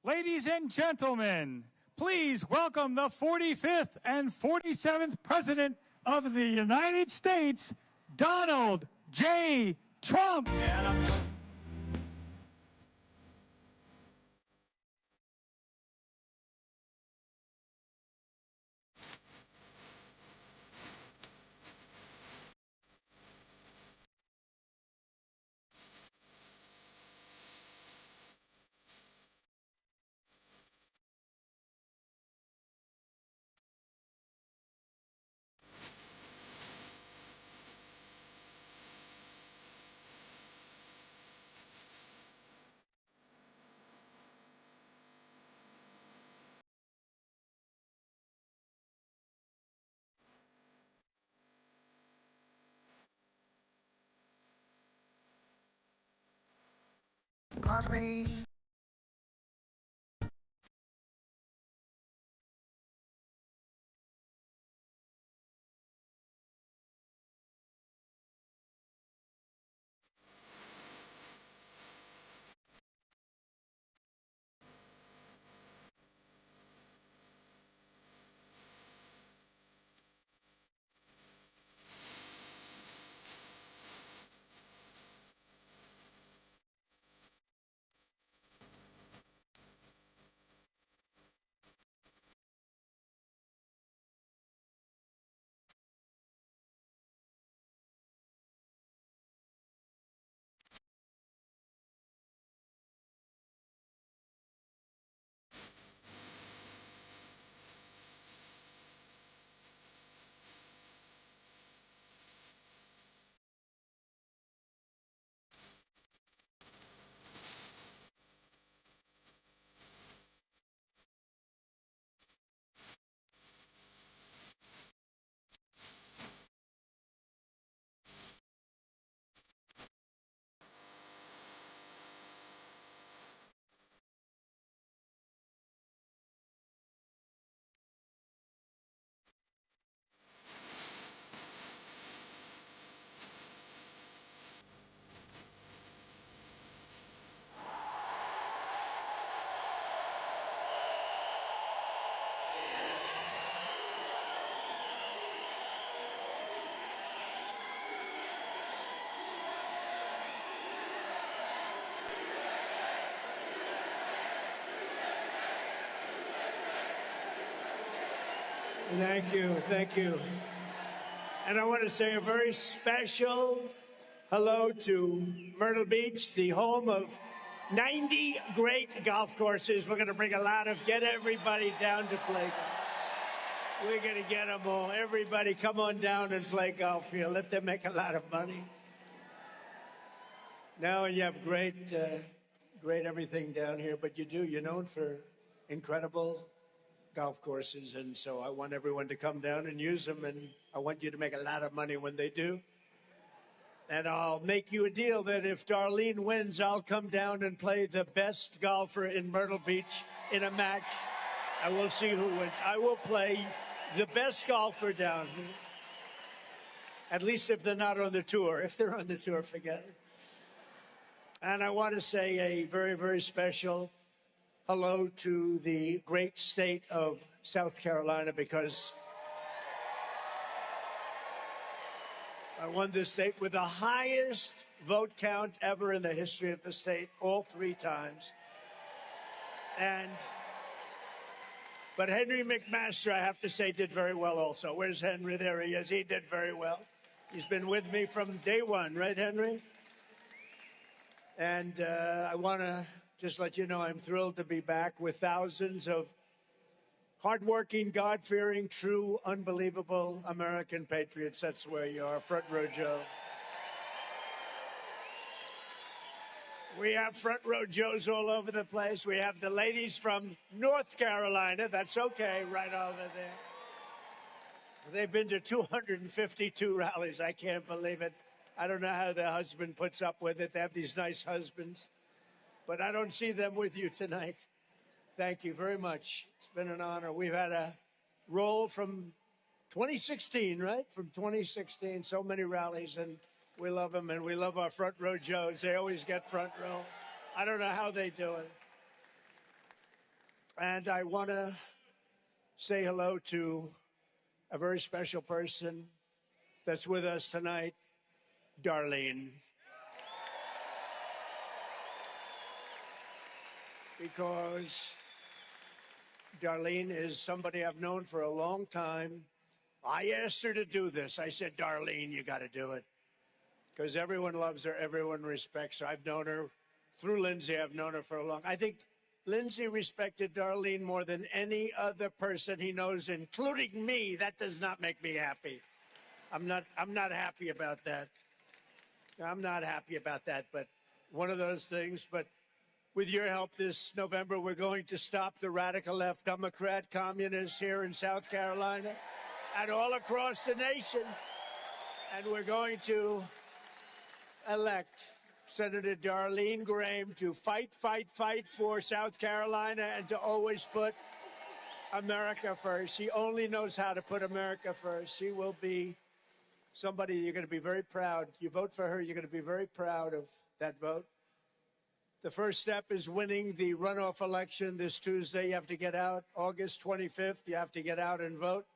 Ladies and gentlemen, please welcome the 45th and 47th President of the United States, Donald J. Trump. Mommy. Thank you. And I want to say a very special hello to Myrtle Beach, the home of 90 great golf courses. We're going to bring get everybody down to play golf. We're going to get them all. Everybody come on down and play golf here. Let them make a lot of money. Now you have great everything down here, but you're known for incredible golf courses, and so I want everyone to come down and use them, and I want you to make a lot of money when they do. And I'll make you a deal that if Darline wins, I'll come down and play the best golfer in Myrtle Beach in a match. I will see who wins. I will play the best golfer down here. At least if they're not on the tour. If they're on the tour, forget it. And I want to say a very, very special hello to the great state of South Carolina, because I won this state with the highest vote count ever in the history of the state, all 3 times. But Henry McMaster, I have to say, did very well also. Where's Henry? There he is. He did very well. He's been with me from day one, right, Henry? And I want to just let you know I'm thrilled to be back with thousands of hardworking, God-fearing, true, unbelievable American patriots. That's where you are, front row Joe. We have front row Joes all over the place. We have the ladies from North Carolina. That's okay, right over there. They've been to 252 rallies. I can't believe it. I don't know how their husband puts up with it. They have these nice husbands. But I don't see them with you tonight. Thank you very much. It's been an honor. We've had a roll from 2016, right? From 2016, so many rallies, and we love them, and we love our front row Joes. They always get front row. I don't know how they do it. And I want to say hello to a very special person that's with us tonight, Darline. Because Darline is somebody I've known for a long time. I asked her to do this. I said, Darline, you got to do it. Because everyone loves her, everyone respects her. I've known her through Lindsay. I've known her for a long. I think Lindsay respected Darline more than any other person he knows, including me. That does not make me happy. I'm not happy about that. I'm not happy about that, but one of those things. But with your help this November, we're going to stop the radical left Democrat communists here in South Carolina and all across the nation. And we're going to elect Senator Darline Graham to fight for South Carolina and to always put America first. She only knows how to put America first. She will be somebody you're going to be very proud. You vote for her, you're going to be very proud of that vote. The first step is winning the runoff election this Tuesday. You have to get out August 25th. You have to get out and vote.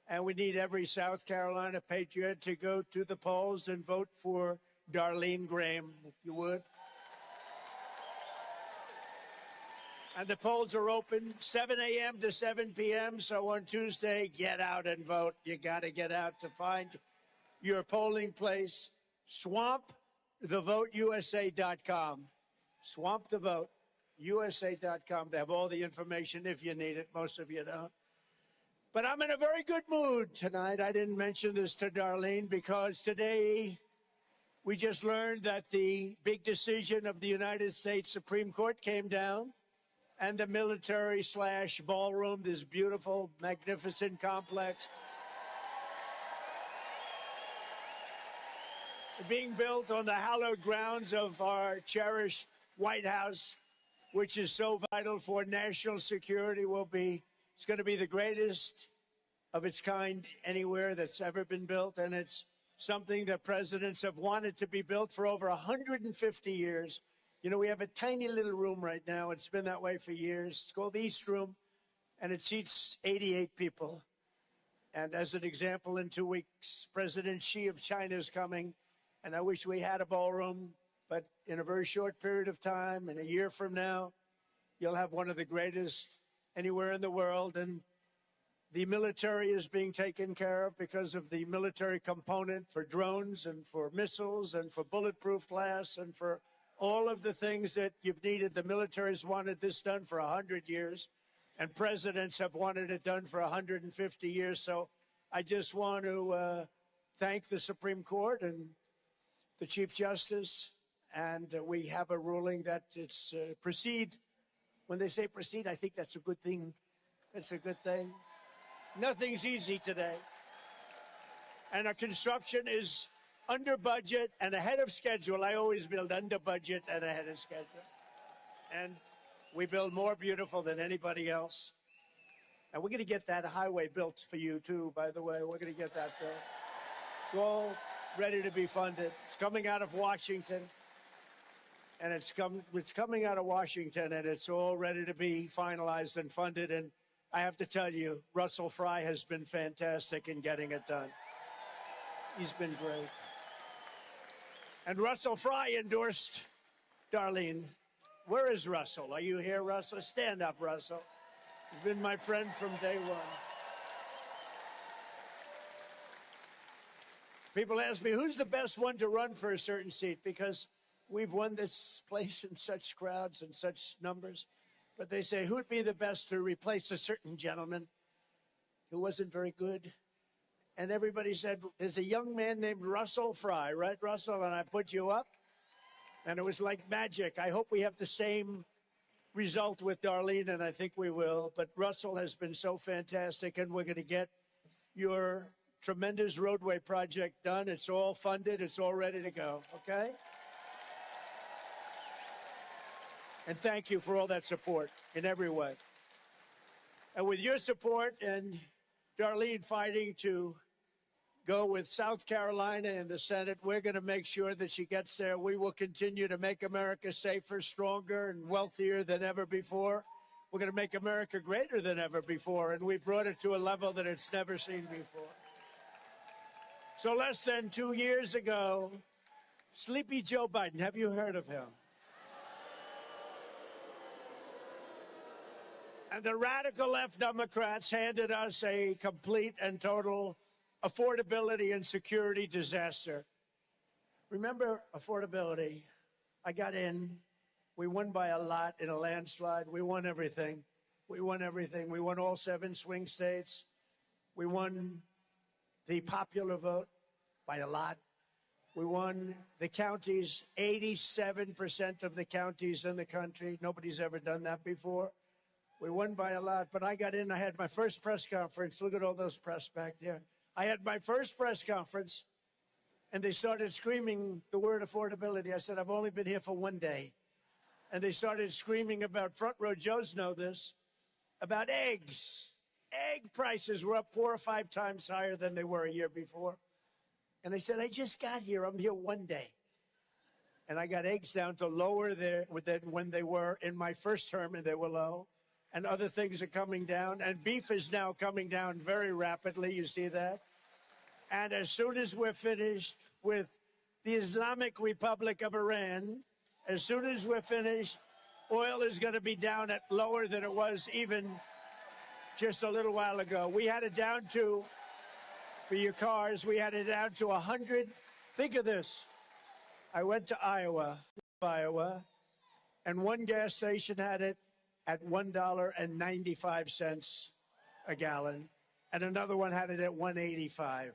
And we need every South Carolina patriot to go to the polls and vote for Darline Graham, if you would. And the polls are open 7 a.m. to 7 p.m. So on Tuesday, get out and vote. You got to get out to find your polling place. SwampTheVoteUSA.com. SwampTheVoteUSA.com. They have all the information if you need it. Most of you don't. But I'm in a very good mood tonight. I didn't mention this to Darline because today we just learned that the big decision of the United States Supreme Court came down and the military/ballroom, this beautiful, magnificent complex, being built on the hallowed grounds of our cherished White House, which is so vital for national security, it's going to be the greatest of its kind anywhere that's ever been built. And it's something that presidents have wanted to be built for over 150 years. You know, we have a tiny little room right now. It's been that way for years. It's called the East Room, and it seats 88 people. And as an example, in 2 weeks, President Xi of China is coming. And I wish we had a ballroom, but in a very short period of time, in a year from now, you'll have one of the greatest anywhere in the world. And the military is being taken care of because of the military component for drones and for missiles and for bulletproof glass and for all of the things that you've needed. The military has wanted this done for 100 years, and presidents have wanted it done for 150 years. So I just want to thank the Supreme Court and the Chief Justice, and we have a ruling that it's proceed. When they say proceed, I think that's a good thing. That's a good thing. Nothing's easy today. And our construction is under budget and ahead of schedule. I always build under budget and ahead of schedule. And we build more beautiful than anybody else. And we're going to get that highway built for you, too, by the way. We're going to get that built. It's all ready to be funded. It's coming out of Washington. And it's coming out of Washington, and it's all ready to be finalized and funded. And I have to tell you, Russell Fry has been fantastic in getting it done. He's been great. And Russell Fry endorsed Darline. Where is Russell? Are you here, Russell? Stand up, Russell. He's been my friend from day one. People ask me, who's the best one to run for a certain seat? Because we've won this place in such crowds and such numbers. But they say, who would be the best to replace a certain gentleman who wasn't very good? And everybody said, there's a young man named Russell Fry, right, Russell? And I put you up. And it was like magic. I hope we have the same result with Darline, and I think we will. But Russell has been so fantastic, and we're going to get your tremendous roadway project done. It's all funded. It's all ready to go, okay? And thank you for all that support in every way. And with your support and Darline fighting to go with South Carolina in the Senate, we're going to make sure that she gets there. We will continue to make America safer, stronger, and wealthier than ever before. We're going to make America greater than ever before, and we brought it to a level that it's never seen before. So less than 2 years ago, Sleepy Joe Biden, have you heard of him? And the radical left Democrats handed us a complete and total affordability and security disaster. Remember affordability? I got in. We won by a lot in a landslide. We won everything. We won everything. We won all 7 swing states. We won the popular vote by a lot. We won the counties, 87% of the counties in the country. Nobody's ever done that before. We won by a lot, but I got in. I had my first press conference. Look at all those press back there. I had my first press conference, and they started screaming the word affordability. I said, I've only been here for 1 day. And they started screaming about front row Joes know this, about eggs. Egg prices were up 4 or 5 times higher than they were a year before. And I said, I just got here. I'm here 1 day. And I got eggs down to lower there than when they were in my first term, and they were low. And other things are coming down. And beef is now coming down very rapidly. You see that? And as soon as we're finished with the Islamic Republic of Iran, as soon as we're finished, oil is going to be down at lower than it was even just a little while ago. We had it down to, for your cars, we had it down to 100. Think of this. I went to Iowa, and one gas station had it at $1.95 a gallon, and another one had it at $1.85.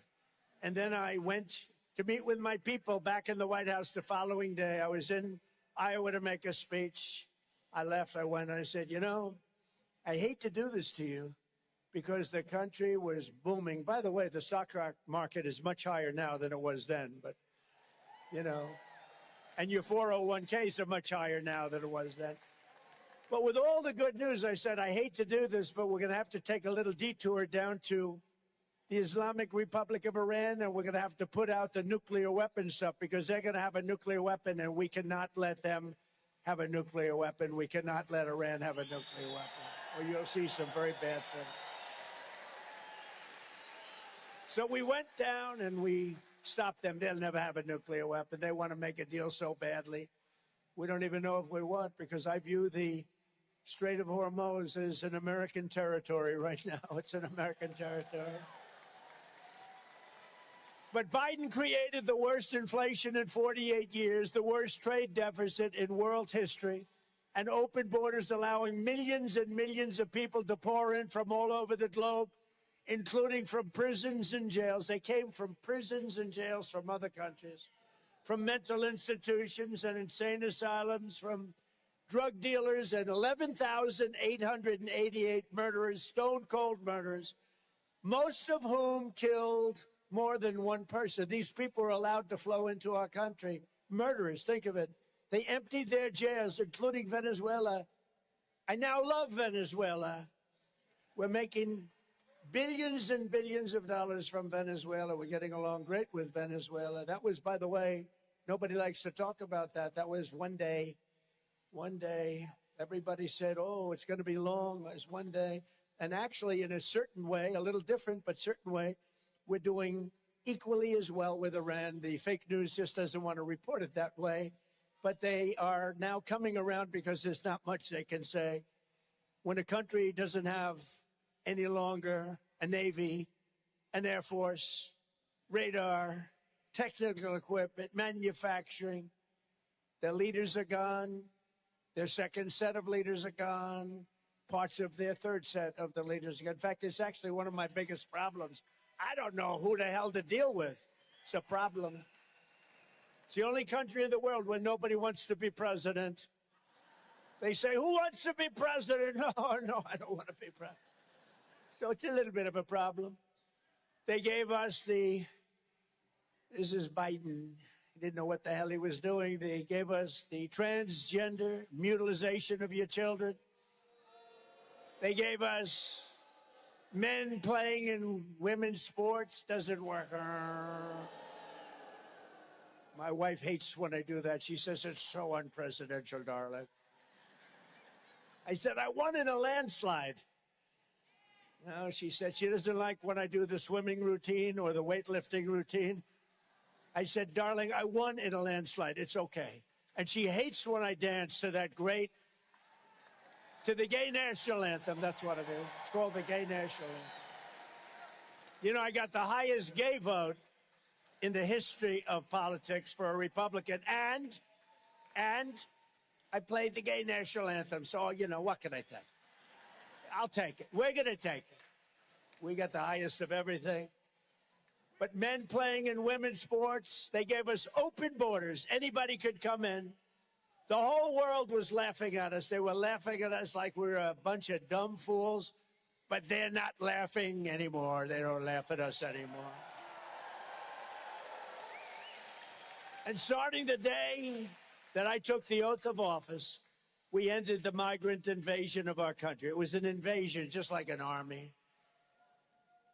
And then I went to meet with my people back in the White House the following day. I was in Iowa to make a speech. I left, I went, and I said, you know, I hate to do this to you because the country was booming. By the way, the stock market is much higher now than it was then, but, you know, and your 401ks are much higher now than it was then. But with all the good news, I said, I hate to do this, but we're going to have to take a little detour down to the Islamic Republic of Iran, and we're going to have to put out the nuclear weapon stuff because they're going to have a nuclear weapon, and we cannot let them have a nuclear weapon. We cannot let Iran have a nuclear weapon, or you'll see some very bad things. So we went down and we stopped them. They'll never have a nuclear weapon. They want to make a deal so badly. We don't even know if we want, because I view the Strait of Hormuz as an American territory right now. It's an American territory. But Biden created the worst inflation in 48 years, the worst trade deficit in world history, and open borders allowing millions and millions of people to pour in from all over the globe, including from prisons and jails. They came from prisons and jails from other countries, from mental institutions and insane asylums, from drug dealers, and 11,888 murderers, stone-cold murderers, most of whom killed more than one person. These people are allowed to flow into our country. Murderers, think of it. They emptied their jails, including Venezuela. I now love Venezuela. We're making billions and billions of dollars from Venezuela. We're getting along great with Venezuela. That was, by the way, nobody likes to talk about that. That was 1 day. 1 day. Everybody said, oh, it's going to be long. It was 1 day. And actually, in a certain way, a little different, but certain way, we're doing equally as well with Iran. The fake news just doesn't want to report it that way. But they are now coming around because there's not much they can say. When a country doesn't have any longer a Navy, an Air Force, radar, technical equipment, manufacturing, their leaders are gone. Their second set of leaders are gone. Parts of their third set of the leaders are gone. In fact, it's actually one of my biggest problems. I don't know who the hell to deal with. It's a problem. It's the only country in the world where nobody wants to be president. They say, who wants to be president? No, I don't want to be president. So it's a little bit of a problem. They gave us this is Biden. He didn't know what the hell he was doing. They gave us the transgender mutilization of your children. They gave us men playing in women's sports. Doesn't work. My wife hates when I do that. She says it's so unpresidential, darling. I said, I won in a landslide. No, she said she doesn't like when I do the swimming routine or the weightlifting routine. I said, darling, I won in a landslide. It's okay. And she hates when I dance to the gay national anthem. That's what it is. It's called the gay national anthem. You know, I got the highest gay vote in the history of politics for a Republican, and I played the gay national anthem. So, you know, what can I take? I'll take it. We're going to take it. We got the highest of everything. But men playing in women's sports, they gave us open borders. Anybody could come in. The whole world was laughing at us. They were laughing at us like we were a bunch of dumb fools. But they're not laughing anymore. They don't laugh at us anymore. And starting the day that I took the oath of office, we ended the migrant invasion of our country. It was an invasion, just like an army.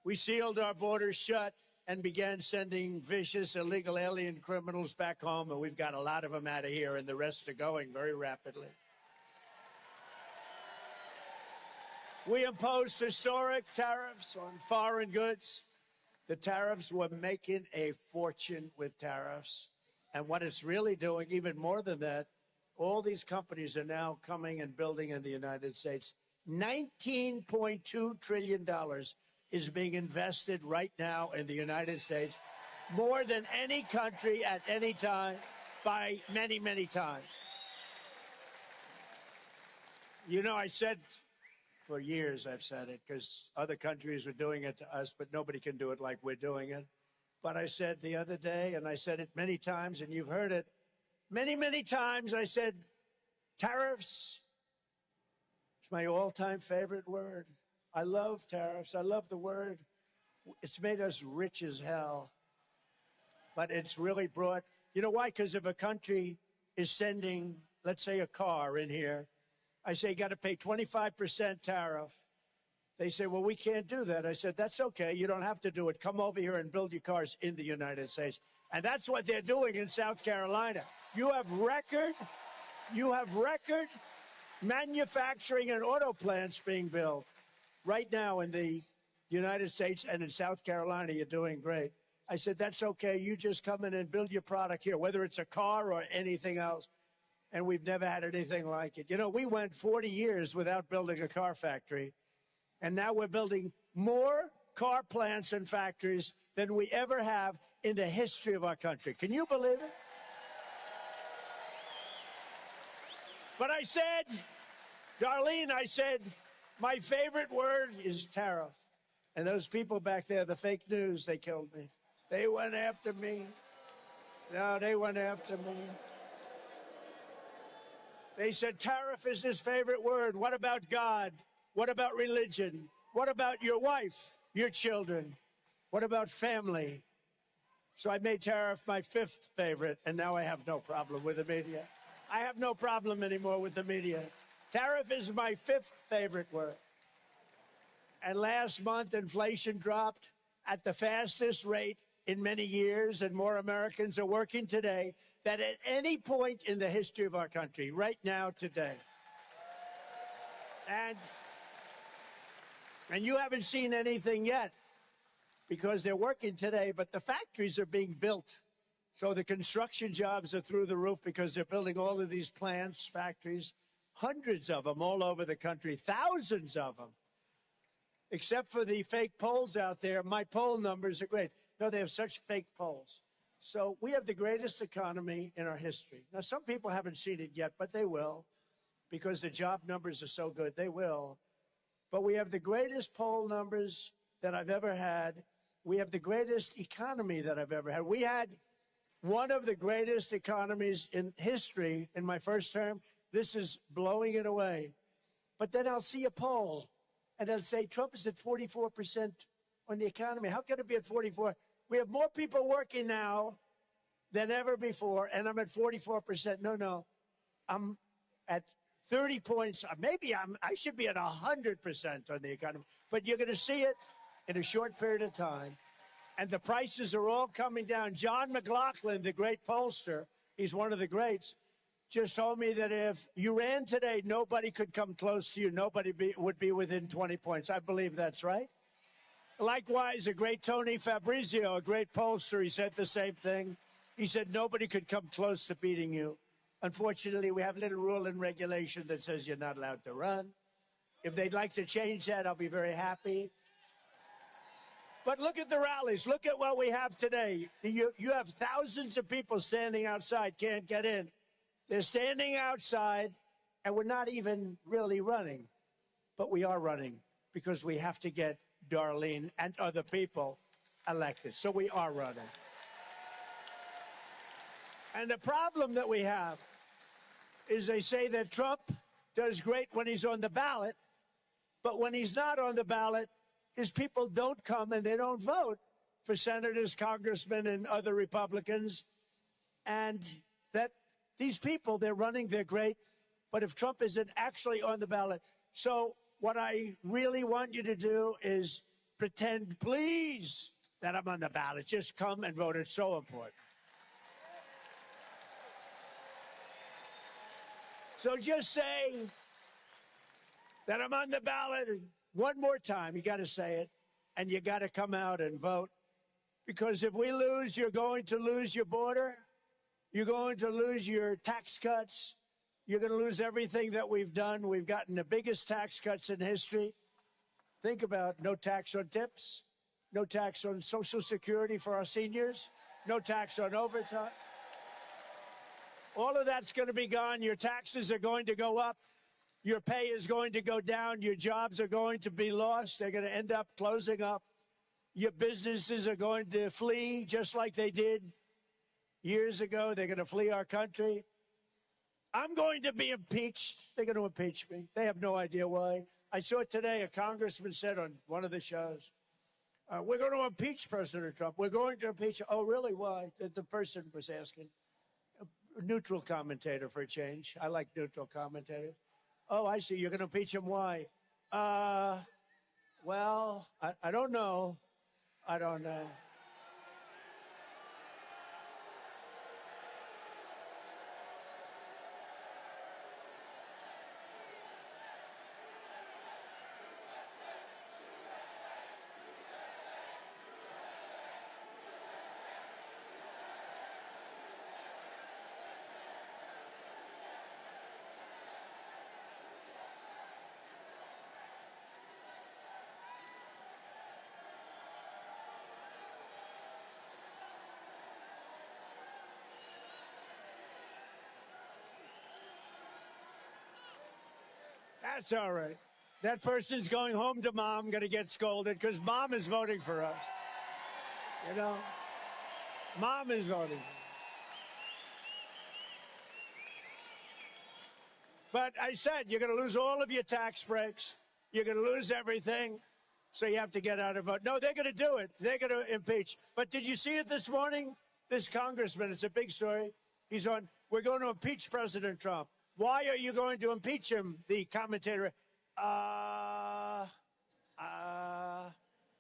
We sealed our borders shut and began sending vicious illegal alien criminals back home, and we've got a lot of them out of here, and the rest are going very rapidly. We imposed historic tariffs on foreign goods. The tariffs were making a fortune with tariffs. And what it's really doing, even more than that, all these companies are now coming and building in the United States. $19.2 trillion is being invested right now in the United States, more than any country at any time by many, many times. You know, I said for years, I've said it, because other countries are doing it to us, but nobody can do it like we're doing it. But I said the other day, and I said it many times, and you've heard it many, many times, I said, tariffs is my all-time favorite word. I love tariffs. I love the word. It's made us rich as hell. But it's really brought, you know why? Because if a country is sending, let's say, a car in here, I say, you got to pay 25% tariff. They say, well, we can't do that. I said, that's okay. You don't have to do it. Come over here and build your cars in the United States. And that's what they're doing in South Carolina. You have record manufacturing and auto plants being built right now in the United States, and in South Carolina, you're doing great. I said, that's okay. You just come in and build your product here, whether it's a car or anything else. And we've never had anything like it. You know, we went 40 years without building a car factory, and now we're building more car plants and factories than we ever have in the history of our country. Can you believe it? But I said, Darlene, I said, my favorite word is tariff. And those people back there, the fake news, they killed me. They went after me. No, they went after me. They said tariff is his favorite word. What about God? What about religion? What about your wife, your children? What about family? So I made tariff my fifth favorite, and now I have no problem with the media. I have no problem anymore with the media. Tariff is my fifth favorite word. And last month, inflation dropped at the fastest rate in many years, and more Americans are working today than at any point in the history of our country, right now, today. And you haven't seen anything yet because they're working today, but the factories are being built. So the construction jobs are through the roof because they're building all of these plants, factories, hundreds of them all over the country, thousands of them. Except for the fake polls out there, my poll numbers are great. No, they have such fake polls. So we have the greatest economy in our history. Now, some people haven't seen it yet, but they will, because the job numbers are so good. They will. But we have the greatest poll numbers that I've ever had. We have the greatest economy that I've ever had. We had one of the greatest economies in history in my first term. This is blowing it away. But then I'll see a poll, and they'll say Trump is at 44% on the economy. How can it be at 44? We have more people working now than ever before, and I'm at 44%. No, I'm at 30 points. Maybe I should be at 100% on the economy. But you're going to see it in a short period of time. And the prices are all coming down. John McLaughlin, the great pollster, he's one of the greats. just told me that if you ran today, nobody could come close to you. Nobody would be within 20 points. I believe that's right. Likewise, a great Tony Fabrizio, a great pollster, he said the same thing. He said nobody could come close to beating you. Unfortunately, we have a little rule and regulation that says you're not allowed to run. If they'd like to change that, I'll be very happy. But look at the rallies. Look at what we have today. You have thousands of people standing outside, can't get in. They're standing outside, and we're not even really running. But we are running because we have to get Darline and other people elected. So we are running. And the problem that we have is they say that Trump does great when he's on the ballot, but when he's not on the ballot, his people don't come and they don't vote for senators, congressmen, and other Republicans. And that these people, they're running, they're great, but if Trump isn't actually on the ballot. So what I really want you to do is pretend, please, that I'm on the ballot. Just come and vote. It's so important. So just say that I'm on the ballot. And one more time, you got to say it, and you got to come out and vote. Because if we lose, you're going to lose your border. You're going to lose your tax cuts. You're going to lose everything that we've done. We've gotten the biggest tax cuts in history. Think about no tax on tips, no tax on Social Security for our seniors, no tax on overtime. All of that's going to be gone. Your taxes are going to go up. Your pay is going to go down. Your jobs are going to be lost. They're going to end up closing up. Your businesses are going to flee just like they did years ago. They're going to flee our country. I'm going to be impeached. They're going to impeach me. They have no idea why. I saw today a congressman said on one of the shows, we're going to impeach President Trump. We're going to impeach him. Oh, really? Why? The person was asking. A neutral commentator for a change. I like neutral commentators. Oh, I see. You're going to impeach him. Why? Well, I don't know. I don't know. That's all right. That person's going home to mom, going to get scolded because mom is voting for us. You know, mom is voting for us. But I said, you're going to lose all of your tax breaks. You're going to lose everything. So you have to get out and vote. No, they're going to do it. They're going to impeach. But did you see it this morning? This congressman, it's a big story. He's on, we're going to impeach President Trump. Why are you going to impeach him? The commentator, why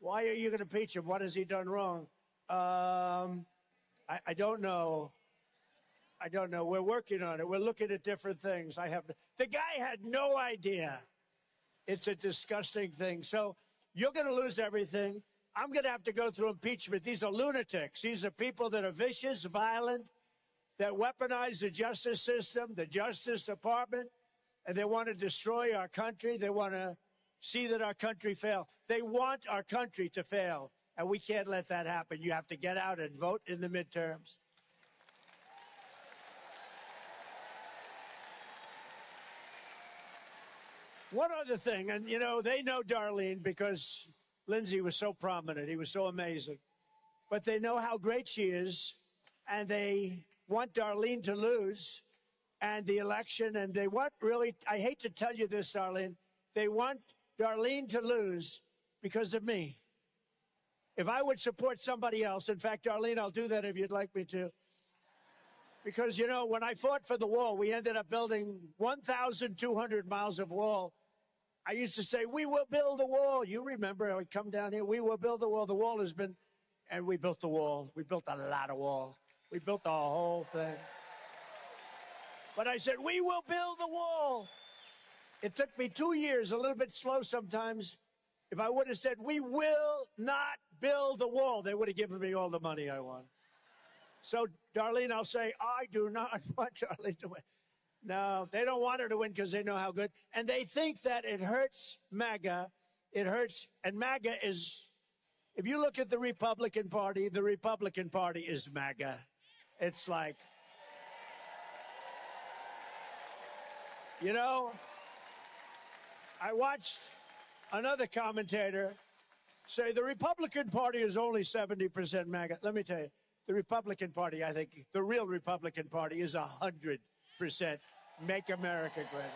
are you going to impeach him? What has he done wrong? I don't know. I don't know. We're working on it. We're looking at different things. The guy had no idea. It's a disgusting thing. So you're going to lose everything. I'm going to have to go through impeachment. These are lunatics. These are people that are vicious, violent, that weaponize the justice system, the Justice Department, and they want to destroy our country. They want to see that our country fail. They want our country to fail, and we can't let that happen. You have to get out and vote in the midterms. One other thing, and, you know, they know Darline because Lindsey was so prominent. He was so amazing. But they know how great she is, and they want Darline to lose and the election, and they want really, I hate to tell you this, Darline, they want Darline to lose because of me. If I would support somebody else, in fact, Darline, I'll do that if you'd like me to. Because, you know, when I fought for the wall, we ended up building 1,200 miles of wall. I used to say, we will build a wall. You remember, I would come down here, we will build the wall. The wall has been, and we built the wall. We built a lot of wall. We built the whole thing. But I said, we will build the wall. It took me 2 years, a little bit slow sometimes. If I would have said, we will not build the wall, they would have given me all the money I want. So, Darlene, I'll say, I do not want Darlene to win. No, they don't want her to win because they know how good. And they think that it hurts MAGA. It hurts. And MAGA is, if you look at the Republican Party is MAGA. It's like, you know, I watched another commentator say the Republican Party is only 70% MAGA. Let me tell you, the Republican Party, I think, the real Republican Party is 100% Make America Great Again.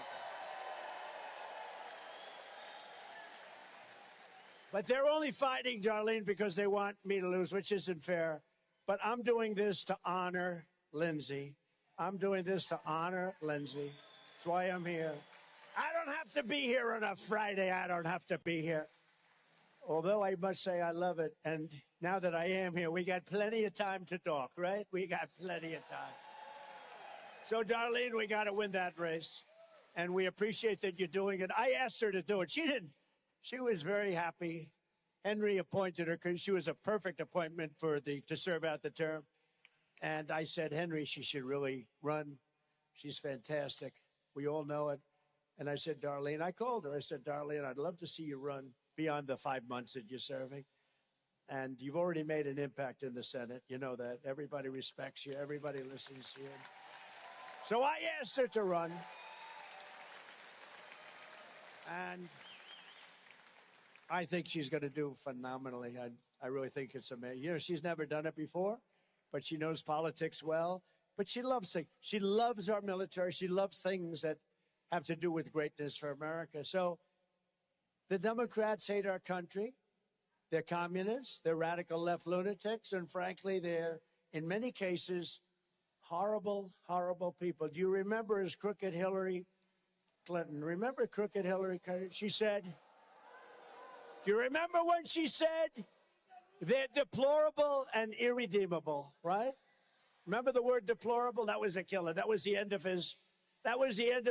But they're only fighting, Darlene, because they want me to lose, which isn't fair. But I'm doing this to honor Lindsay. I'm doing this to honor Lindsay. That's why I'm here. I don't have to be here on a Friday. I don't have to be here. Although I must say I love it. And now that I am here, we got plenty of time to talk, right? We got plenty of time. So, Darlene, we got to win that race. And we appreciate that you're doing it. I asked her to do it. She didn't. She was very happy. Henry appointed her because she was a perfect appointment to serve out the term. And I said, Henry, she should really run. She's fantastic. We all know it. And I said, Darlene, I called her. I said, Darlene, I'd love to see you run beyond the 5 months that you're serving. And you've already made an impact in the Senate. You know that. Everybody respects you. Everybody listens to you. So I asked her to run. And I think she's going to do phenomenally. I really think it's amazing. You know, she's never done it before, but she knows politics well. But she loves it. She loves our military. She loves things that have to do with greatness for America. So the Democrats hate our country. They're communists. They're radical left lunatics. And frankly, they're, in many cases, horrible, horrible people. Do you remember as crooked Hillary Clinton? Remember crooked Hillary Clinton? She said, do you remember when she said they're deplorable and irredeemable, right? Remember the word deplorable? That was a killer. That was the end of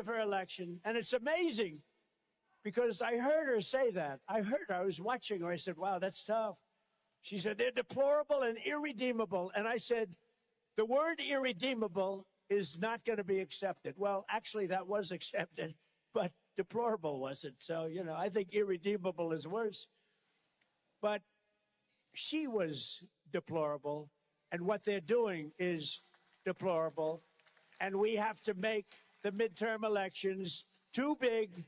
her election. And it's amazing because I heard her say that. I was watching her. I said, wow, that's tough. She said, they're deplorable and irredeemable. And I said, the word irredeemable is not going to be accepted. Well, actually, that was accepted, but deplorable wasn't. So, you know, I think irredeemable is worse. But she was deplorable, and what they're doing is deplorable. And we have to make the midterm elections too big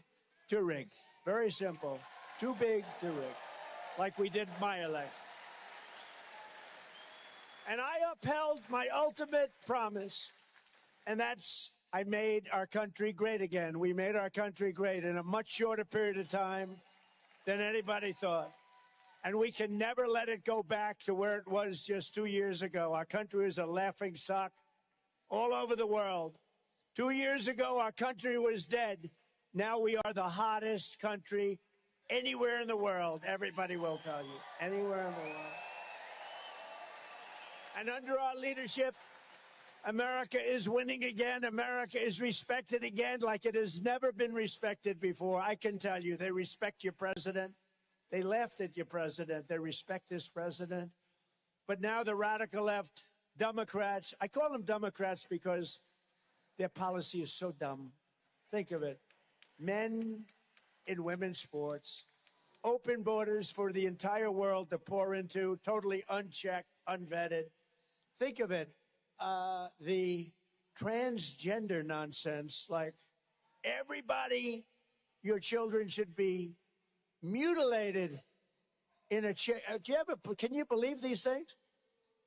to rig. Very simple. Too big to rig, like we did my election. And I upheld my ultimate promise, and that's I made our country great again. We made our country great in a much shorter period of time than anybody thought. And we can never let it go back to where it was just 2 years ago. Our country was a laughing stock all over the world. 2 years ago, our country was dead. Now we are the hottest country anywhere in the world. Everybody will tell you. Anywhere in the world. And under our leadership, America is winning again. America is respected again like it has never been respected before. I can tell you, they respect your president. They laughed at your president. They respect this president. But now the radical left Democrats, I call them Democrats because their policy is so dumb. Think of it. Men in women's sports, open borders for the entire world to pour into, totally unchecked, unvetted. Think of it. The transgender nonsense, like everybody, your children should be mutilated in a chair. Can you believe these things?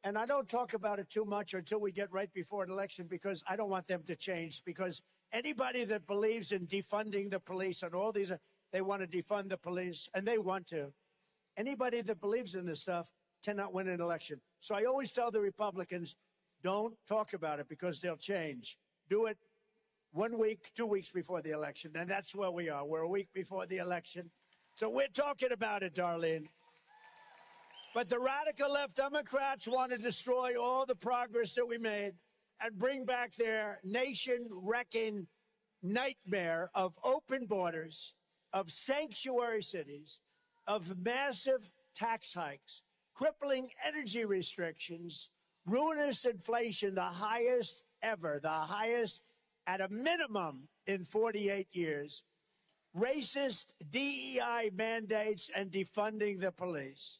And I don't talk about it too much until we get right before an election because I don't want them to change. Because anybody that believes in defunding the police and all these, they want to defund the police, and they want to. Anybody that believes in this stuff cannot win an election. So I always tell the Republicans, don't talk about it because they'll change. Do it 1 week, 2 weeks before the election. And that's where we are. We're a week before the election. So we're talking about it, Darlene. But the radical left Democrats want to destroy all the progress that we made. and bring back their nation-wrecking nightmare of open borders, of sanctuary cities, of massive tax hikes, crippling energy restrictions, ruinous inflation, the highest ever, the highest at a minimum in 48 years, racist DEI mandates, and defunding the police.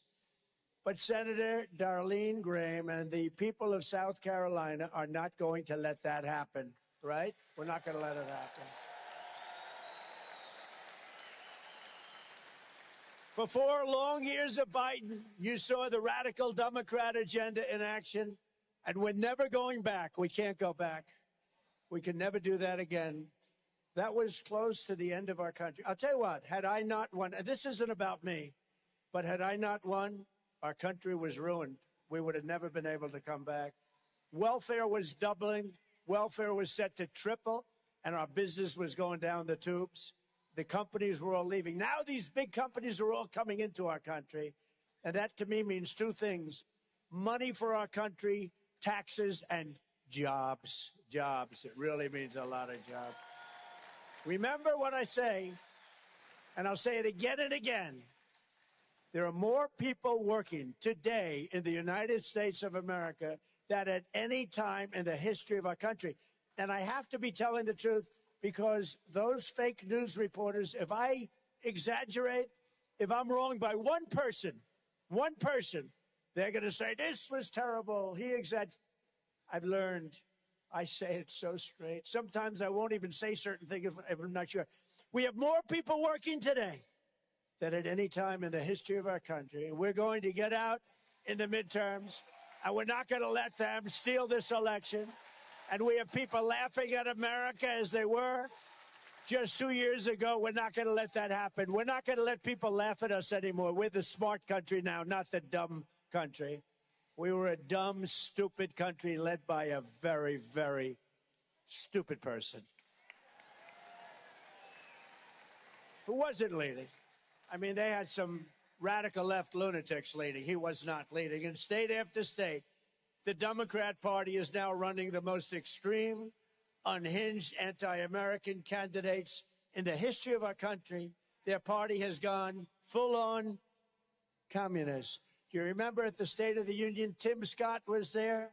But Senator Darline Graham and the people of South Carolina are not going to let that happen, right? We're not going to let it happen. For 4 long years of Biden, you saw the radical Democrat agenda in action, and we're never going back. We can't go back. We can never do that again. That was close to the end of our country. I'll tell you what, had I not won, and this isn't about me, but had I not won, our country was ruined. We would have never been able to come back. Welfare was doubling. Welfare was set to triple, and our business was going down the tubes. The companies were all leaving. Now these big companies are all coming into our country, and that to me means 2 things: money for our country, taxes, and jobs. Jobs. It really means a lot of jobs. Remember what I say, and I'll say it again and again. There are more people working today in the United States of America than at any time in the history of our country. And I have to be telling the truth, because those fake news reporters, if I exaggerate, if I'm wrong by one person, they're going to say, this was terrible. He exaggerated. I've learned. I say it so straight. Sometimes I won't even say certain things if I'm not sure. We have more people working today than at any time in the history of our country. And we're going to get out in the midterms, and we're not going to let them steal this election. And we have people laughing at America as they were just 2 years ago. We're not going to let that happen. We're not going to let people laugh at us anymore. We're the smart country now, not the dumb country. We were a dumb, stupid country led by a very, very stupid person who wasn't leading. I mean, they had some radical left lunatics leading. He was not leading. In state after state, the Democrat Party is now running the most extreme, unhinged, anti-American candidates in the history of our country. Their party has gone full-on communist. Do you remember at the State of the Union, Tim Scott was there?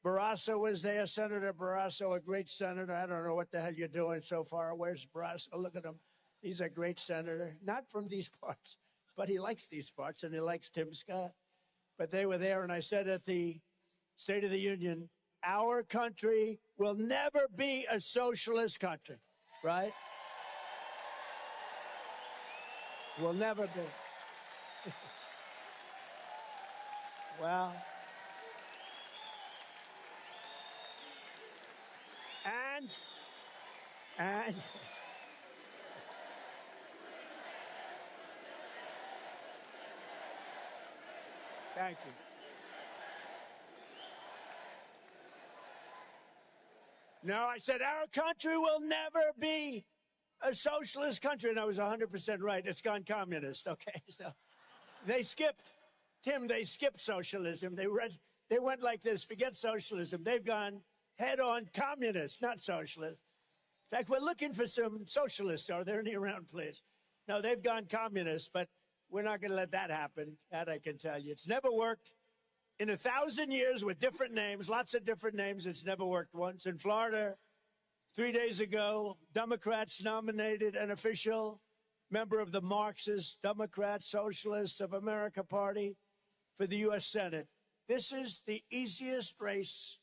Barrasso was there, Senator Barrasso, a great senator. I don't know what the hell you're doing so far. Where's Barrasso? Look at him. He's a great senator, not from these parts, but he likes these parts, and he likes Tim Scott. But they were there, and I said at the State of the Union, our country will never be a socialist country, right? Will never be. Well, and thank you. No, I said our country will never be a socialist country, and I was 100% right. It's gone communist, okay? So they skipped. Tim, they skipped socialism. They went like this, forget socialism. They've gone head-on communist, not socialist. In fact, we're looking for some socialists. Are there any around, please? No, they've gone communist, but we're not going to let that happen. That I can tell you. It's never worked. In 1,000 years with different names, lots of different names, it's never worked once. In Florida, 3 days ago, Democrats nominated an official member of the Marxist Democrat Socialists of America Party for the U.S. Senate. This is the easiest race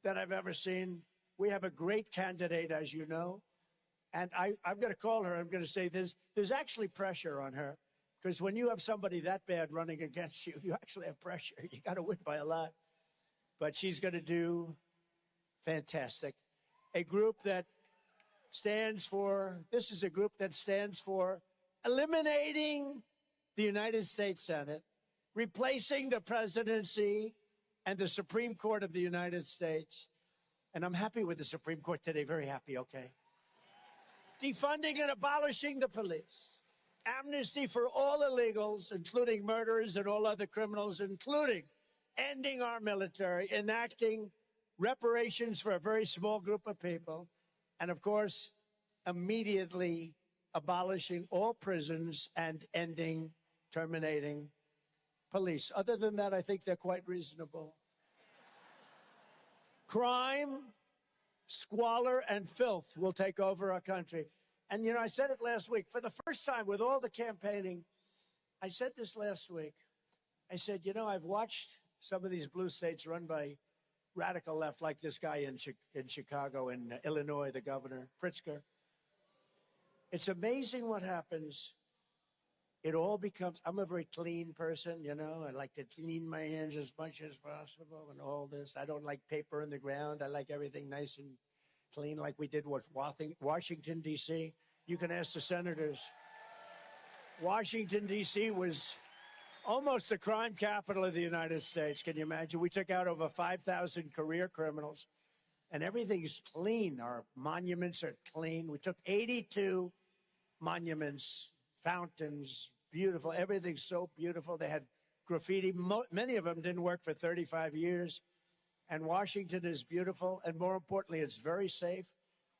that I've ever seen. We have a great candidate, as you know. And I'm going to call her. I'm going to say there's actually pressure on her. Because when you have somebody that bad running against you, you actually have pressure. You got to win by a lot. But she's going to do fantastic. A group that stands for, this is a group that stands for eliminating the United States Senate, replacing the presidency and the Supreme Court of the United States. And I'm happy with the Supreme Court today, very happy, okay? Defunding and abolishing the police. Amnesty for all illegals, including murderers and all other criminals, including ending our military, enacting reparations for a very small group of people, and of course, immediately abolishing all prisons and terminating police. Other than that, I think they're quite reasonable. Crime, squalor, and filth will take over our country. And, you know, I said it last week. For the first time with all the campaigning, I said this last week. I said, you know, I've watched some of these blue states run by radical left, like this guy in Chicago, in Illinois, the governor, Pritzker. It's amazing what happens. It all becomes, I'm a very clean person, you know. I like to clean my hands as much as possible and all this. I don't like paper in the ground. I like everything nice and clean, like we did with Washington, D.C. You can ask the senators. Washington, D.C. was almost the crime capital of the United States. Can you imagine? We took out over 5,000 career criminals, and everything's clean. Our monuments are clean. We took 82 monuments, fountains, beautiful. Everything's so beautiful. They had graffiti. Many of them didn't work for 35 years. And Washington is beautiful. And more importantly, it's very safe.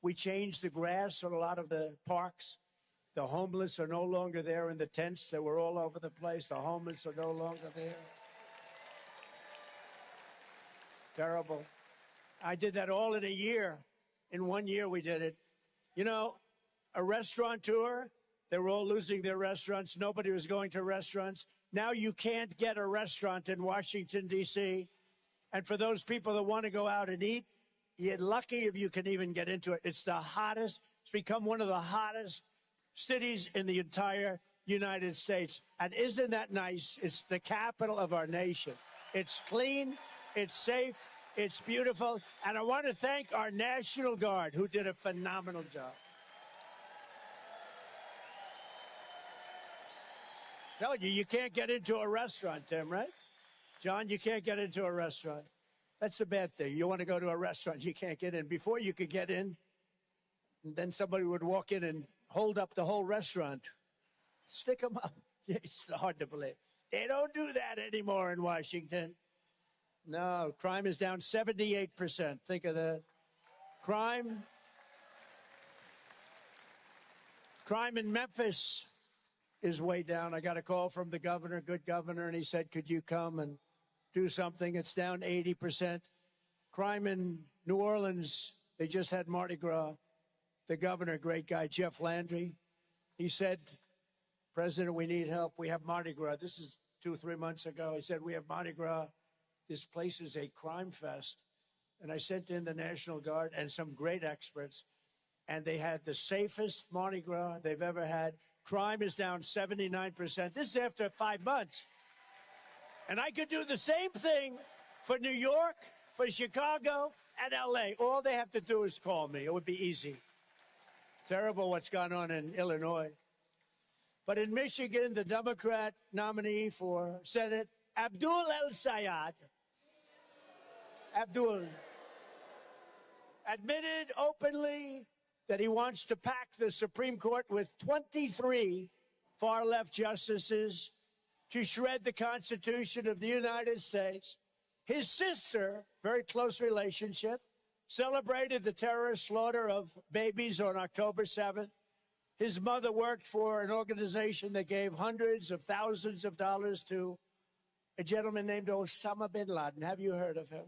We changed the grass in a lot of the parks. The homeless are no longer there in the tents that were all over the place. The homeless are no longer there. Terrible. I did that all in a year. In 1 year, we did it. You know, a restaurateur, they were all losing their restaurants. Nobody was going to restaurants. Now you can't get a restaurant in Washington, D.C. And for those people that want to go out and eat, you're lucky if you can even get into it. It's the hottest. It's become one of the hottest cities in the entire United States. And isn't that nice? It's the capital of our nation. It's clean, it's safe, it's beautiful. And I want to thank our National Guard, who did a phenomenal job. Telling you, you can't get into a restaurant, Tim, right? John, you can't get into a restaurant. That's a bad thing. You want to go to a restaurant, you can't get in. Before you could get in, and then somebody would walk in and hold up the whole restaurant. Stick them up. It's hard to believe. They don't do that anymore in Washington. No, crime is down 78%. Think of that. Crime in Memphis is way down. I got a call from the governor, good governor, and he said, could you come and do something? It's down 80%. Crime in New Orleans, they just had Mardi Gras. The governor, great guy, Jeff Landry, he said, President, we need help. We have Mardi Gras. This is 2 or 3 months ago. He said, we have Mardi Gras. This place is a crime fest. And I sent in the National Guard and some great experts, and they had the safest Mardi Gras they've ever had. Crime is down 79%. This is after 5 months. And I could do the same thing for New York, for Chicago, and L.A. All they have to do is call me. It would be easy. Terrible what's gone on in Illinois. But in Michigan, the Democrat nominee for Senate, Abdul El-Sayed, admitted openly that he wants to pack the Supreme Court with 23 far-left justices to shred the Constitution of the United States. His sister, very close relationship, celebrated the terrorist slaughter of babies on October 7th. His mother worked for an organization that gave hundreds of thousands of dollars to a gentleman named Osama bin Laden. Have you heard of him?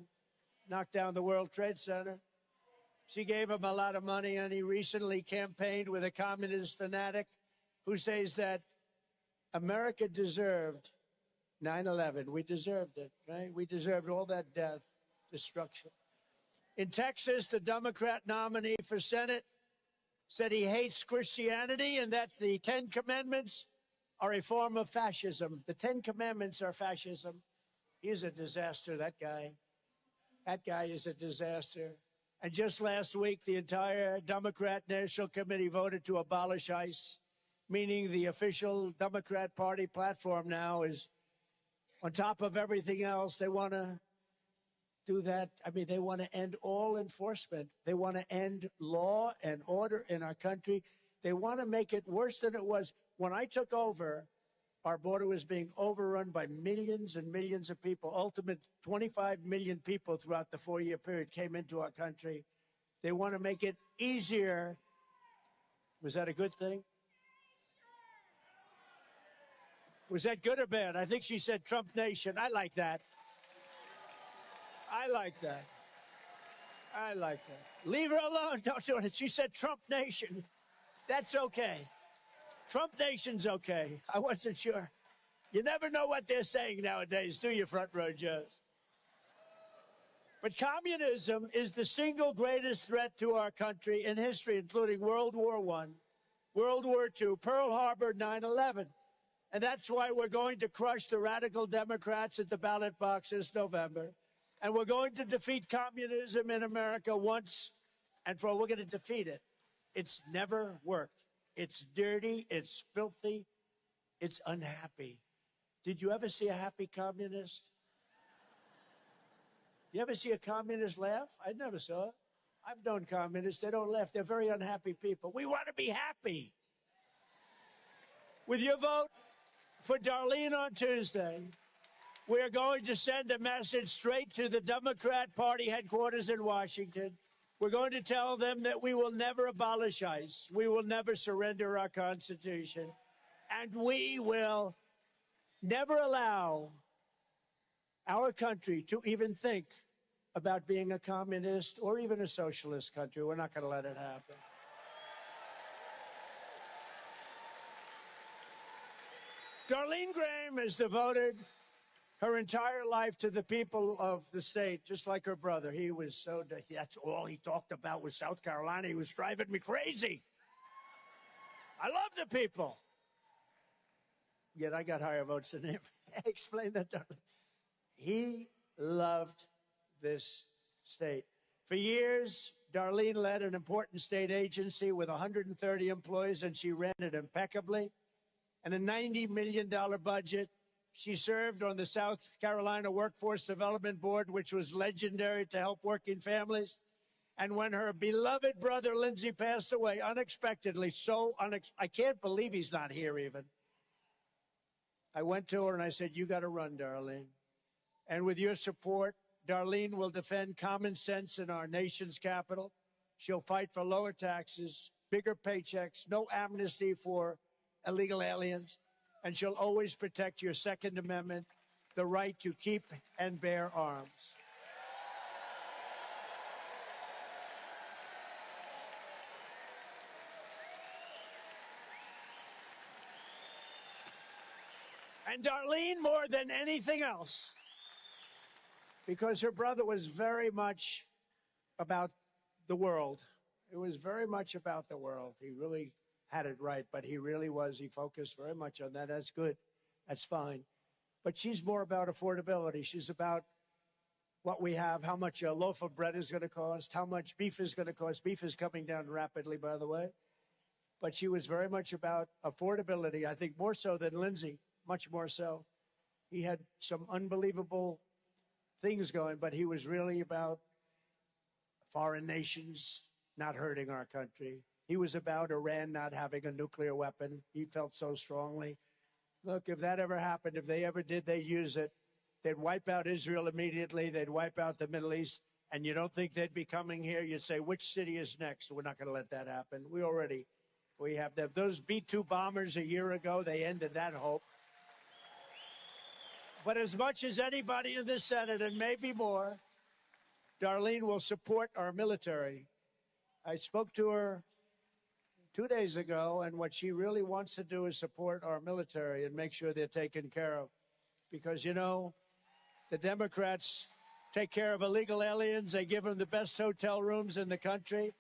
Knocked down the World Trade Center. She gave him a lot of money, and he recently campaigned with a communist fanatic who says that America deserved 9/11. We deserved it, right? We deserved all that death, destruction. In Texas, the Democrat nominee for Senate said he hates Christianity and that the 10 Commandments are a form of fascism. The 10 Commandments are fascism. He's a disaster, that guy. That guy is a disaster. And just last week, the entire Democrat National Committee voted to abolish ICE, meaning the official Democrat Party platform now is, on top of everything else, they want to do that. I mean, they want to end all enforcement. They want to end law and order in our country. They want to make it worse than it was. When I took over, Our border was being overrun by millions and millions of people. Ultimate 25 million people throughout the 4-year period came into our country. They want to make it easier. Was that a good thing? Was that good or bad? I think she said Trump Nation. I like that. I like that. I like that. Leave her alone. Don't do it. She said Trump Nation. That's okay. Trump Nation's okay. I wasn't sure. You never know what they're saying nowadays, do you, Front Row Joes? But communism is the single greatest threat to our country in history, including World War I, World War II, Pearl Harbor, 9/11. And that's why we're going to crush the radical Democrats at the ballot box this November. And we're going to defeat communism in America once and for all. We're going to defeat it. It's never worked. It's dirty. It's filthy. It's unhappy. Did you ever see a happy communist? You ever see a communist laugh? I never saw it. I've known communists. They don't laugh. They're very unhappy people. We want to be happy. With your vote for Darline on Tuesday, we're going to send a message straight to the Democrat Party headquarters in Washington. We're going to tell them that we will never abolish ICE. We will never surrender our Constitution. And we will never allow our country to even think about being a communist or even a socialist country. We're not going to let it happen. Darline Graham has devoted her entire life to the people of the state, just like her brother. He was that's all he talked about was South Carolina. He was driving me crazy. I love the people. Yet I got higher votes than him. Explain that, Darline. He loved this state. For years, Darline led an important state agency with 130 employees, and she ran it impeccably. And a $90 million budget. She served on the South Carolina Workforce Development Board, which was legendary to help working families. And when her beloved brother, Lindsay, passed away unexpectedly, I can't believe he's not here even. I went to her and I said, you got to run, Darline. And with your support, Darline will defend common sense in our nation's capital. She'll fight for lower taxes, bigger paychecks, no amnesty for illegal aliens. And she'll always protect your Second Amendment, the right to keep and bear arms. And Darline, more than anything else, because her brother was very much about the world. It was very much about the world. He really had it right, but he really was. He focused very much on that. That's good. That's fine. But she's more about affordability. She's about what we have, how much a loaf of bread is going to cost, how much beef is going to cost. Beef is coming down rapidly, by the way. But she was very much about affordability, I think more so than Lindsay, much more so. He had some unbelievable things going, but he was really about foreign nations not hurting our country. He was about Iran not having a nuclear weapon. He felt so strongly. Look, if that ever happened, if they ever did, they'd use it. They'd wipe out Israel immediately. They'd wipe out the Middle East. And you don't think they'd be coming here? You'd say, which city is next? We're not going to let that happen. We have them. Those B-2 bombers a year ago, they ended that hope. But as much as anybody in the Senate, and maybe more, Darline will support our military. I spoke to her 2 days ago, and what she really wants to do is support our military and make sure they're taken care of. Because, you know, the Democrats take care of illegal aliens. They give them the best hotel rooms in the country.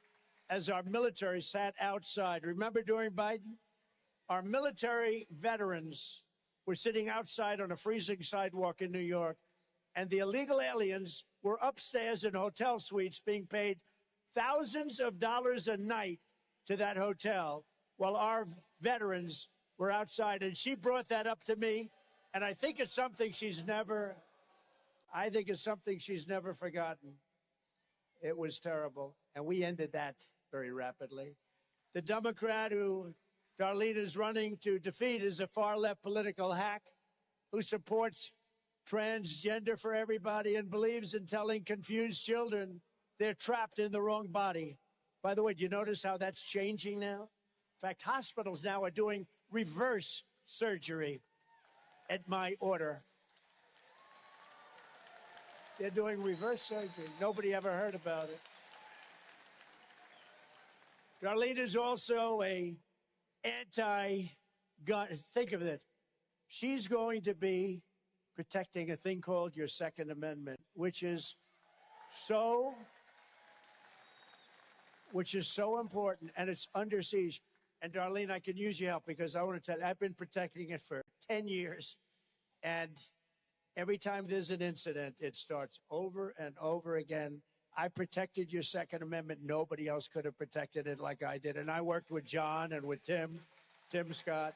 As our military sat outside, remember during Biden? Our military veterans were sitting outside on a freezing sidewalk in New York, and the illegal aliens were upstairs in hotel suites being paid thousands of dollars a night to that hotel while our veterans were outside. And she brought that up to me, and I think it's something she's never forgotten. It was terrible, and we ended that very rapidly. The Democrat who Darline is running to defeat is a far-left political hack who supports transgender for everybody and believes in telling confused children they're trapped in the wrong body. By the way, do you notice how that's changing now? In fact, hospitals now are doing reverse surgery at my order. They're doing reverse surgery. Nobody ever heard about it. Darline is also a anti-gun. Think of it. She's going to be protecting a thing called your Second Amendment, which is so important, and it's under siege. And Darline, I can use your help because I want to tell you, I've been protecting it for 10 years. And every time there's an incident, it starts over and over again. I protected your Second Amendment. Nobody else could have protected it like I did. And I worked with John and with Tim Scott,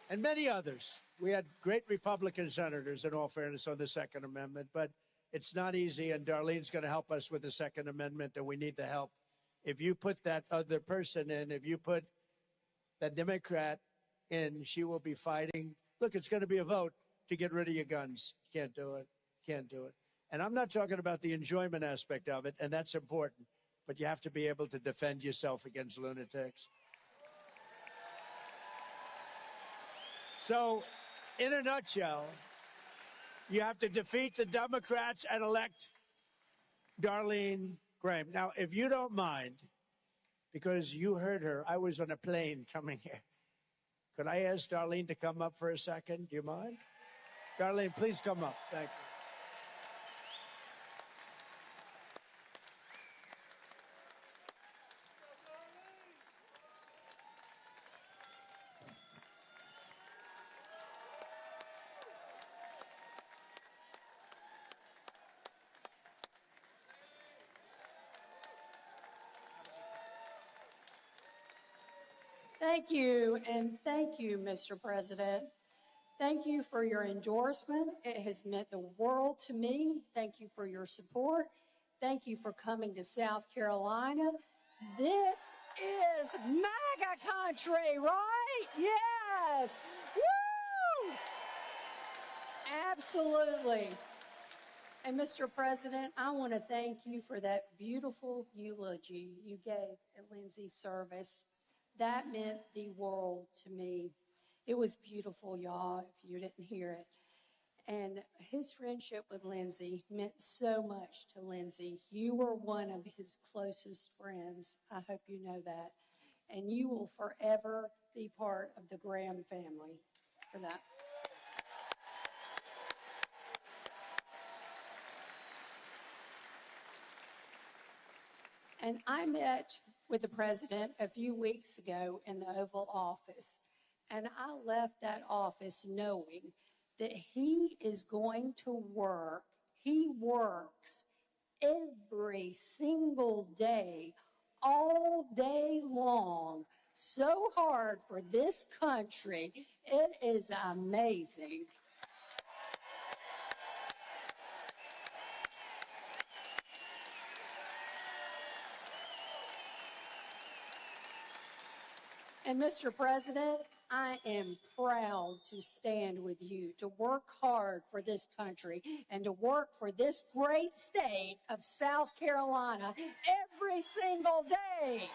and many others. We had great Republican senators, in all fairness, on the Second Amendment. But it's not easy, and Darlene's going to help us with the Second Amendment, and we need the help. If you put that other person in, if you put that Democrat in, she will be fighting. Look, it's going to be a vote to get rid of your guns. Can't do it. Can't do it. And I'm not talking about the enjoyment aspect of it, and that's important. But you have to be able to defend yourself against lunatics. So, in a nutshell, you have to defeat the Democrats and elect Darline Graham. Now, if you don't mind, because you heard her, I was on a plane coming here. Could I ask Darline to come up for a second? Do you mind? Darline, please come up. Thank you. Thank you, and thank you, Mr. President. Thank you for your endorsement. It has meant the world to me. Thank you for your support. Thank you for coming to South Carolina. This is MAGA country, right? Yes. Woo! Absolutely. And Mr. President, I want to thank you for that beautiful eulogy you gave at Lindsay's service. That meant the world to me. It was beautiful, y'all, if you didn't hear it. And his friendship with Lindsay meant so much to Lindsay. You were one of his closest friends. I hope you know that. And you will forever be part of the Graham family for that. And I met with the president a few weeks ago in the Oval Office, and I left that office knowing that he is going to work. He works every single day, all day long, so hard for this country. It is amazing. And Mr. President, I am proud to stand with you, to work hard for this country, and to work for this great state of South Carolina every single day.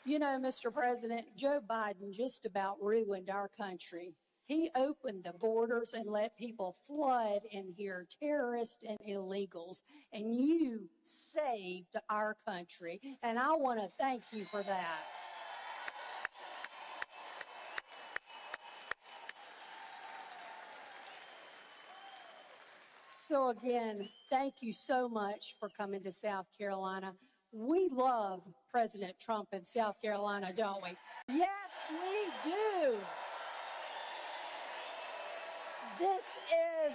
You know, Mr. President, Joe Biden just about ruined our country. He opened the borders and let people flood in here, terrorists and illegals, and you saved our country, and I want to thank you for that. So again, thank you so much for coming to South Carolina. We love President Trump in South Carolina, don't we? Yes, we do. This is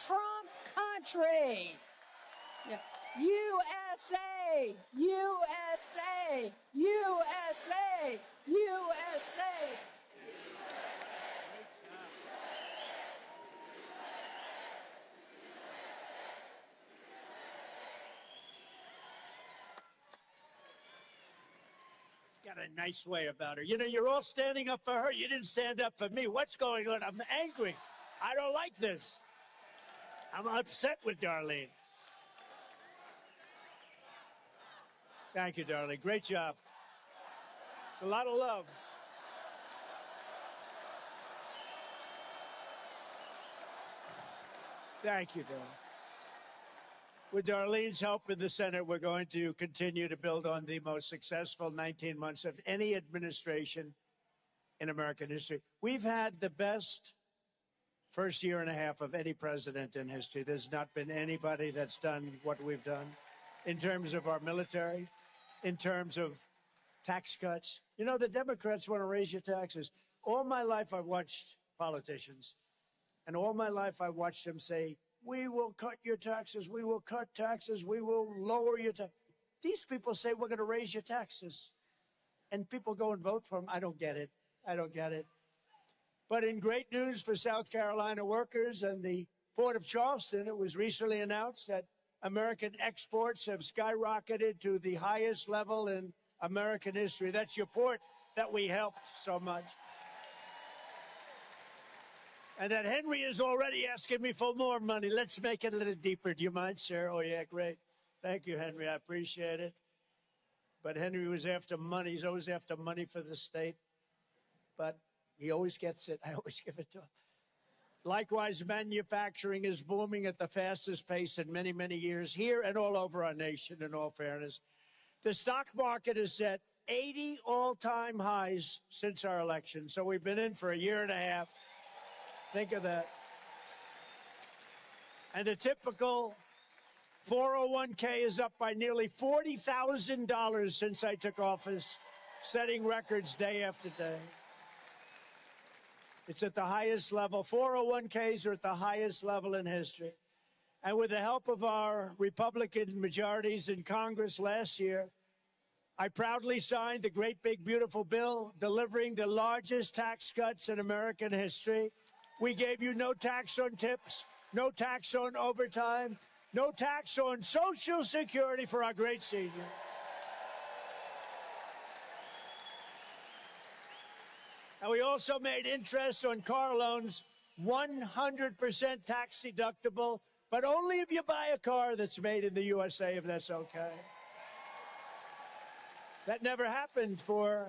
Trump country. Yeah. USA, USA, USA, USA. got a nice way about her. You know, you're all standing up for her. You didn't stand up for me. What's going on? I'm angry. I don't like this. I'm upset with Darlene. Thank you, Darlene. Great job. It's a lot of love. Thank you, Darlene. With Darlene's help in the Senate, we're going to continue to build on the most successful 19 months of any administration in American history. We've had the best first year and a half of any president in history. There's not been anybody that's done what we've done in terms of our military, in terms of tax cuts. You know, the Democrats want to raise your taxes. All my life, I've watched politicians, and all my life, I watched them say, we will cut your taxes, we will cut taxes, we will lower your taxes. These people say we're going to raise your taxes. And people go and vote for them. I don't get it. I don't get it. But in great news for South Carolina workers and the Port of Charleston, it was recently announced that American exports have skyrocketed to the highest level in American history. That's your port that we helped so much. And that Henry is already asking me for more money. Let's make it a little deeper. Do you mind, sir? Oh, yeah, great. Thank you, Henry. I appreciate it. But Henry was after money. He's always after money for the state. But he always gets it. I always give it to him. Likewise, manufacturing is booming at the fastest pace in many, many years here and all over our nation, in all fairness. The stock market is at 80 all-time highs since our election. So we've been in for a year and a half. Think of that. And the typical 401k is up by nearly $40,000 since I took office, setting records day after day. It's at the highest level. 401ks are at the highest level in history. And with the help of our Republican majorities in Congress last year, I proudly signed the great big beautiful bill delivering the largest tax cuts in American history. We gave you no tax on tips, no tax on overtime, no tax on Social Security for our great seniors. And we also made interest on car loans 100% tax deductible, but only if you buy a car that's made in the USA, if that's okay. That never happened for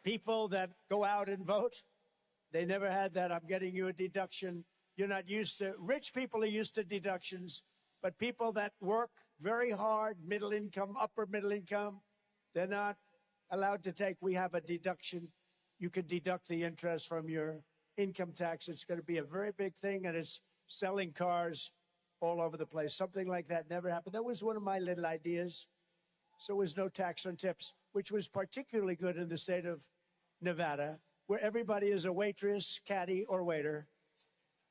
people that go out and vote. They never had that. I'm getting you a deduction. You're not used to, rich people are used to deductions, but people that work very hard, middle income, upper middle income, they're not allowed to take. We have a deduction. You can deduct the interest from your income tax. It's going to be a very big thing, and it's selling cars all over the place. Something like that never happened. That was one of my little ideas. So there was no tax on tips, which was particularly good in the state of Nevada, where everybody is a waitress, caddy, or waiter.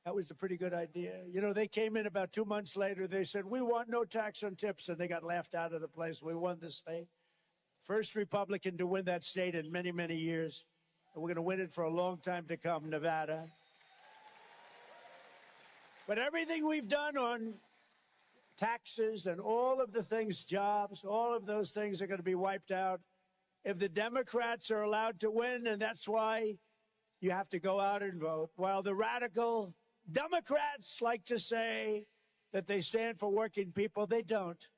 That was a pretty good idea. You know, they came in about 2 months later. They said, we want no tax on tips, and they got laughed out of the place. We won the state. First Republican to win that state in many, many years. And we're going to win it for a long time to come, Nevada. But everything we've done on taxes and all of the things, jobs, all of those things are going to be wiped out if the Democrats are allowed to win, and that's why you have to go out and vote. While the radical Democrats like to say that they stand for working people, they don't.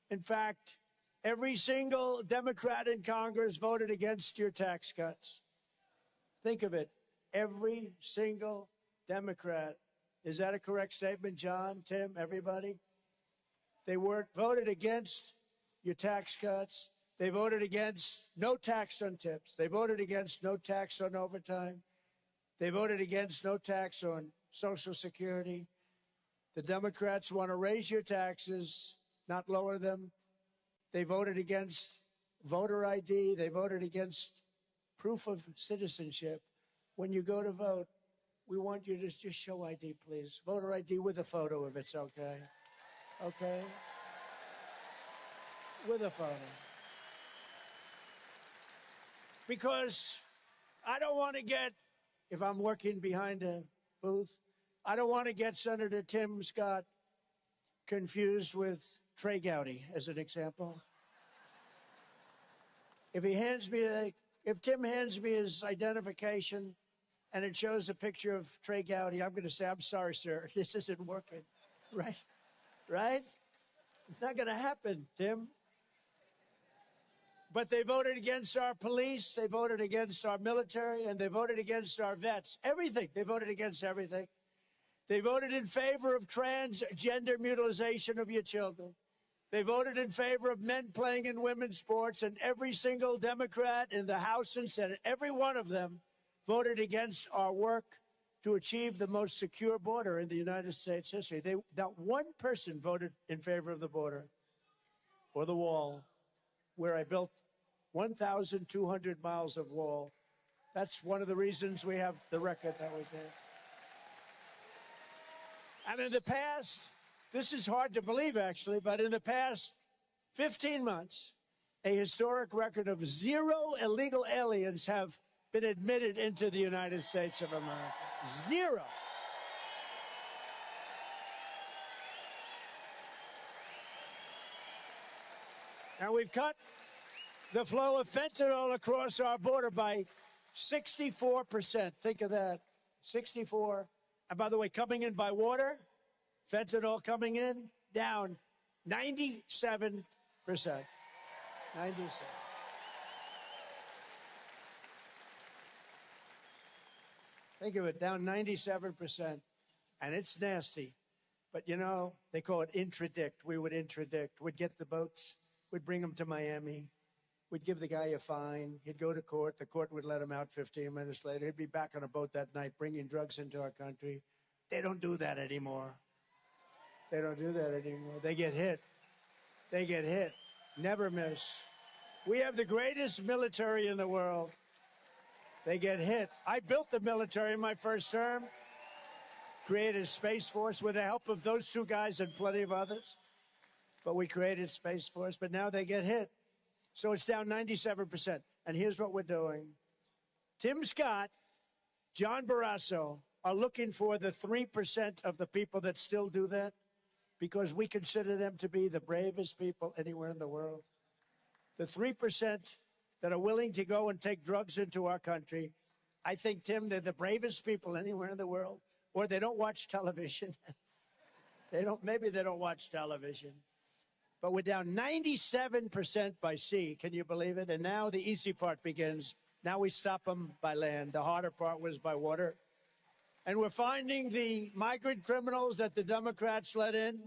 In fact, every single Democrat in Congress voted against your tax cuts. Think of it. Every single Democrat. Is that a correct statement, John, Tim, everybody? They voted against your tax cuts. They voted against no tax on tips. They voted against no tax on overtime. They voted against no tax on Social Security. The Democrats want to raise your taxes, not lower them. They voted against voter ID. They voted against proof of citizenship. When you go to vote, we want you to just show ID, please. Voter ID with a photo if it's okay. Okay? With a photo. Because I don't want to get, if I'm working behind a booth, I don't want to get Senator Tim Scott confused with Trey Gowdy, as an example. If Tim hands me his identification and it shows a picture of Trey Gowdy, I'm going to say, I'm sorry, sir, this isn't working. Right? Right? It's not going to happen, Tim. But they voted against our police, they voted against our military, and they voted against our vets. Everything. They voted against everything. They voted in favor of transgender mutilization of your children. They voted in favor of men playing in women's sports, and every single Democrat in the House and Senate, every one of them voted against our work to achieve the most secure border in the United States history. Not one person voted in favor of the border or the wall, where I built 1,200 miles of wall. That's one of the reasons we have the record that we did. And in the past, this is hard to believe, actually, but in the past 15 months, a historic record of 0 illegal aliens have been admitted into the United States of America. 0. And we've cut the flow of fentanyl across our border by 64%. Think of that. 64. And by the way, coming in by water, fentanyl coming in, down 97%. 97. Think of it, down 97%. And it's nasty. But, you know, they call it intradict. We would intradict. We'd get the boats. We'd bring them to Miami. We'd give the guy a fine. He'd go to court. The court would let him out 15 minutes later. He'd be back on a boat that night bringing drugs into our country. They don't do that anymore. They don't do that anymore. They get hit. They get hit. Never miss. We have the greatest military in the world. They get hit. I built the military in my first term, created a Space Force with the help of those two guys and plenty of others. But we created Space Force, but now they get hit. So it's down 97%. And here's what we're doing. Tim Scott, John Barrasso are looking for the 3% of the people that still do that, because we consider them to be the bravest people anywhere in the world. The 3% that are willing to go and take drugs into our country, I think, Tim, they're the bravest people anywhere in the world. Or they don't watch television. Maybe they don't watch television. But we're down 97% by sea. Can you believe it? And now the easy part begins. Now we stop them by land. The harder part was by water. And we're finding the migrant criminals that the Democrats let in,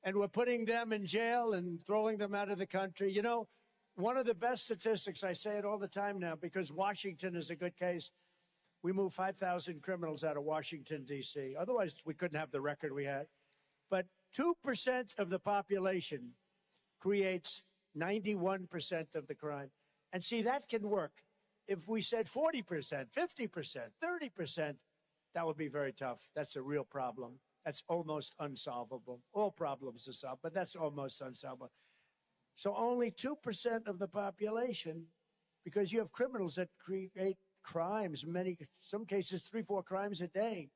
and we're putting them in jail and throwing them out of the country. You know, one of the best statistics, I say it all the time now, because Washington is a good case. We moved 5,000 criminals out of Washington, D.C. Otherwise, we couldn't have the record we had. But 2% of the population creates 91% of the crime. And see, that can work. If we said 40%, 50%, 30%, that would be very tough. That's a real problem. That's almost unsolvable. All problems are solved, but that's almost unsolvable. So only 2% of the population, because you have criminals that create crimes, some cases 3-4 crimes a day.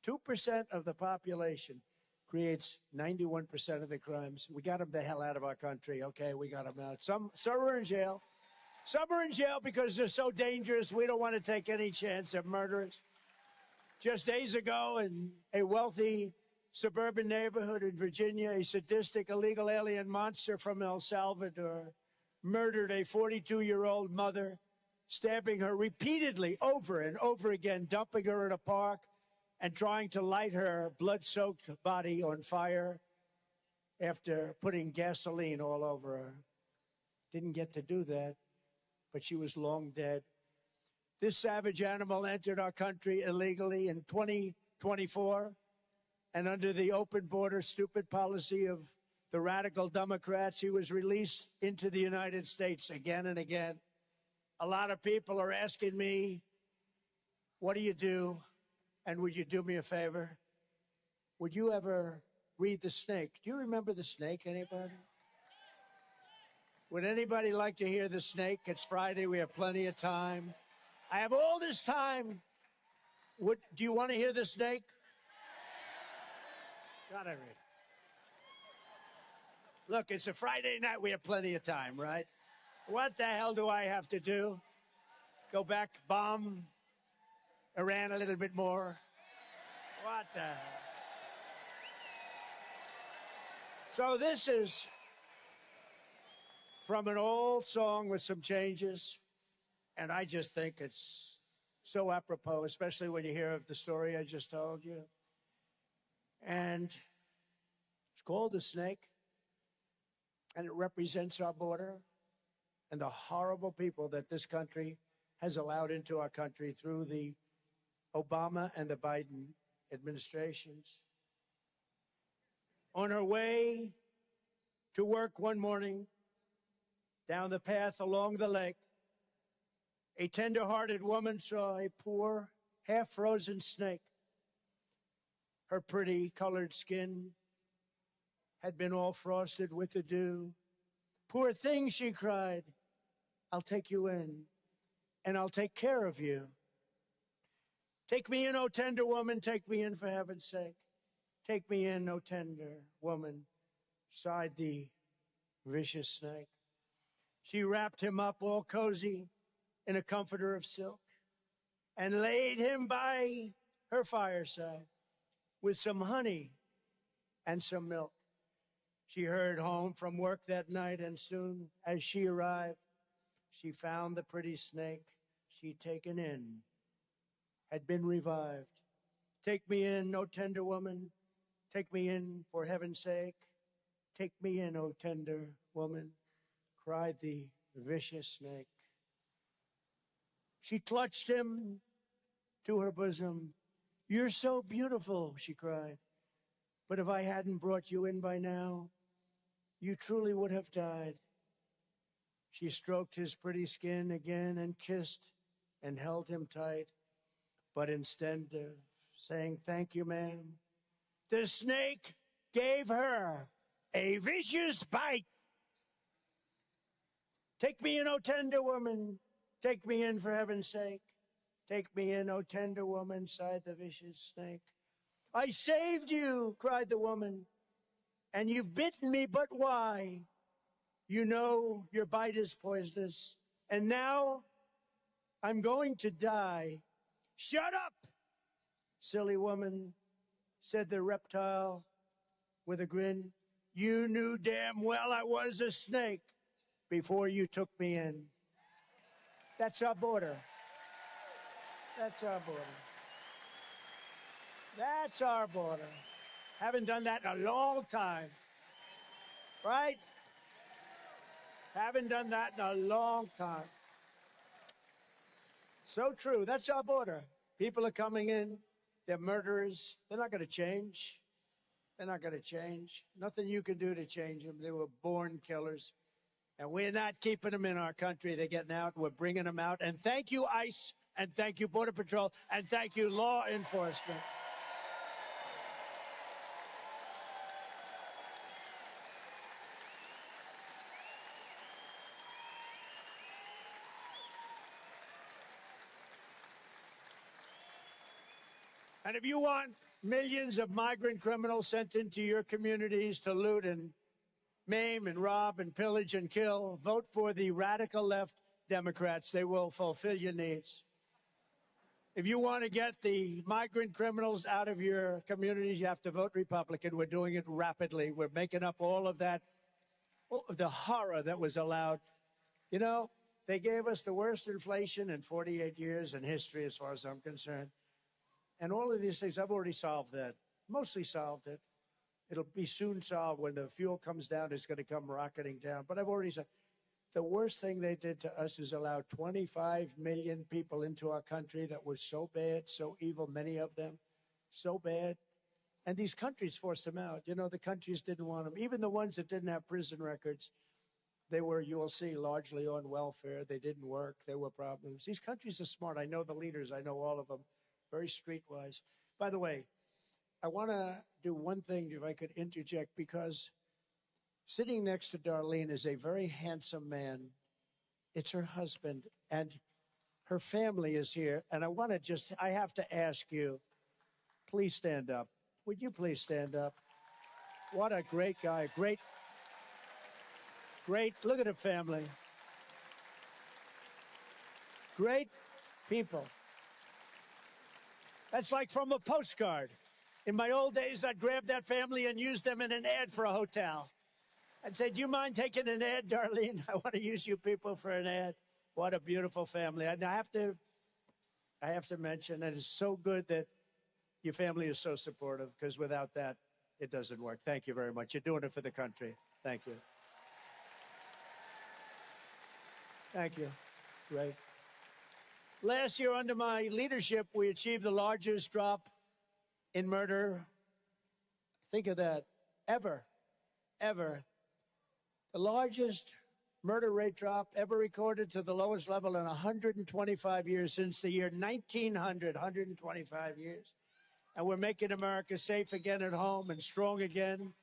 2% of the population creates 91% of the crimes. We got them the hell out of our country. Okay, we got them out. Some are in jail. Some are in jail because they're so dangerous. We don't want to take any chance of murderers. Just days ago, in a wealthy suburban neighborhood in Virginia, a sadistic illegal alien monster from El Salvador murdered a 42-year-old mother, stabbing her repeatedly over and over again, dumping her in a park, and trying to light her blood-soaked body on fire after putting gasoline all over her. Didn't get to do that, but she was long dead. This savage animal entered our country illegally in 2024, and under the open border stupid policy of the radical Democrats, he was released into the United States again and again. A lot of people are asking me, what do you do? And would you do me a favor? Would you ever read The Snake? Do you remember The Snake, anybody? Would anybody like to hear The Snake? It's Friday. We have plenty of time. I have all this time. Do you want to hear The Snake? Gotta read. Look, it's a Friday night. We have plenty of time, right? What the hell do I have to do? Go back, bomb Iran a little bit more? What the hell? So this is from an old song with some changes, and I just think it's so apropos, especially when you hear of the story I just told you. And it's called The Snake, and it represents our border and the horrible people that this country has allowed into our country through the Obama and the Biden administrations. On her way to work one morning, down the path along the lake, a tender-hearted woman saw a poor, half-frozen snake. Her pretty colored skin had been all frosted with the dew. "Poor thing," she cried, "I'll take you in, and I'll take care of you. Take me in, oh tender woman, take me in for heaven's sake. Take me in, oh tender woman," sighed the vicious snake. She wrapped him up all cozy in a comforter of silk and laid him by her fireside with some honey and some milk. She hurried home from work that night, and soon as she arrived, she found the pretty snake she'd taken in had been revived. "Take me in, oh tender woman. Take me in for heaven's sake. Take me in, oh tender woman," cried the vicious snake. She clutched him to her bosom. "You're so beautiful," she cried. "But if I hadn't brought you in by now, you truly would have died." She stroked his pretty skin again and kissed and held him tight. But instead of saying, "Thank you, ma'am," the snake gave her a vicious bite. "Take me in, oh tender woman. Take me in for heaven's sake. Take me in, oh tender woman," sighed the vicious snake. "I saved you," cried the woman, "and you've bitten me, but why? You know your bite is poisonous, and now I'm going to die." "Shut up, silly woman," said the reptile with a grin. "You knew damn well I was a snake before you took me in." That's our border. That's our border. That's our border. Haven't done that in a long time. Right? Haven't done that in a long time. So true. That's our border. People are coming in. They're murderers. They're not going to change. They're not going to change. Nothing you can do to change them. They were born killers. And we're not keeping them in our country. They're getting out. We're bringing them out. And thank you, ICE. And thank you, Border Patrol. And thank you, law enforcement. And if you want millions of migrant criminals sent into your communities to loot and maim and rob and pillage and kill, vote for the radical left Democrats. They will fulfill your needs. If you want to get the migrant criminals out of your communities, you have to vote Republican. We're doing it rapidly. We're making up all of that, all of the horror that was allowed. You know, they gave us the worst inflation in 48 years in history, as far as I'm concerned. And all of these things, I've already solved that, mostly solved it. It'll be soon solved. When the fuel comes down, it's going to come rocketing down. But I've already said, the worst thing they did to us is allow 25 million people into our country that was so bad, so evil, many of them, so bad. And these countries forced them out. You know, the countries didn't want them. Even the ones that didn't have prison records, they were, you will see, largely on welfare. They didn't work. There were problems. These countries are smart. I know the leaders. I know all of them. Very streetwise. By the way, I want to do one thing, if I could interject, because sitting next to Darline is a very handsome man. It's her husband, and her family is here. And I have to ask you, please stand up. Would you please stand up? What a great guy. Great. Look at the family. Great people. That's like from a postcard. In my old days, I'd grab that family and use them in an ad for a hotel. I'd say, do you mind taking an ad, Darlene? I want to use you people for an ad. What a beautiful family. And I have to mention, and it's so good that your family is so supportive, because without that, it doesn't work. Thank you very much. You're doing it for the country. Thank you. Thank you. Great. Last year, under my leadership, we achieved the largest drop in murder. Think of that. Ever. The largest murder rate drop ever recorded to the lowest level in 125 years, since the year 1900, 125 years. And we're making America safe again at home and strong again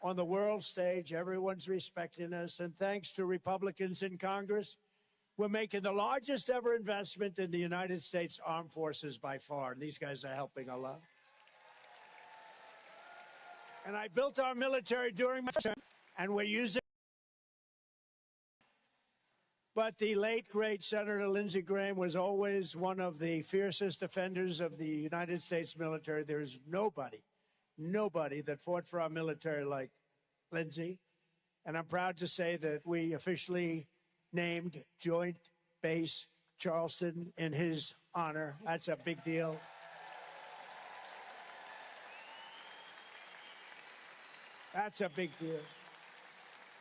on the world stage. Everyone's respecting us. And thanks to Republicans in Congress, we're making the largest ever investment in the United States Armed Forces by far. And these guys are helping a lot. And I built our military during my term, and we're using. But the late, great Senator Lindsey Graham was always one of the fiercest defenders of the United States military. There's nobody that fought for our military like Lindsey. And I'm proud to say that we officially named Joint Base Charleston in his honor. That's a big deal. That's a big deal.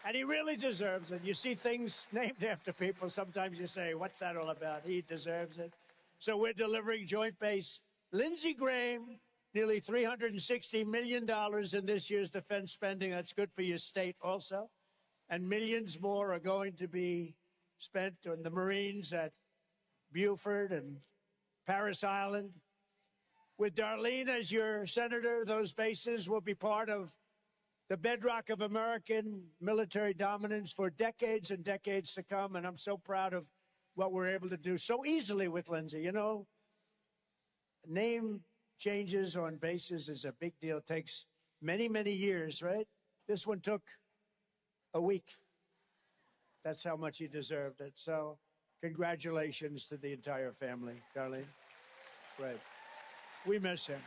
And he really deserves it. You see things named after people, sometimes you say, what's that all about? He deserves it. So we're delivering Joint Base Lindsey Graham, nearly $360 million in this year's defense spending. That's good for your state also. And millions more are going to be spent on the Marines at Beaufort and Parris Island. With Darlene as your senator, those bases will be part of the bedrock of American military dominance for decades and decades to come. And I'm so proud of what we're able to do so easily with Lindsey. You know, name changes on bases is a big deal. It takes many, many years, right? This one took a week. That's how much he deserved it. So congratulations to the entire family, Darlene. Great. We miss him.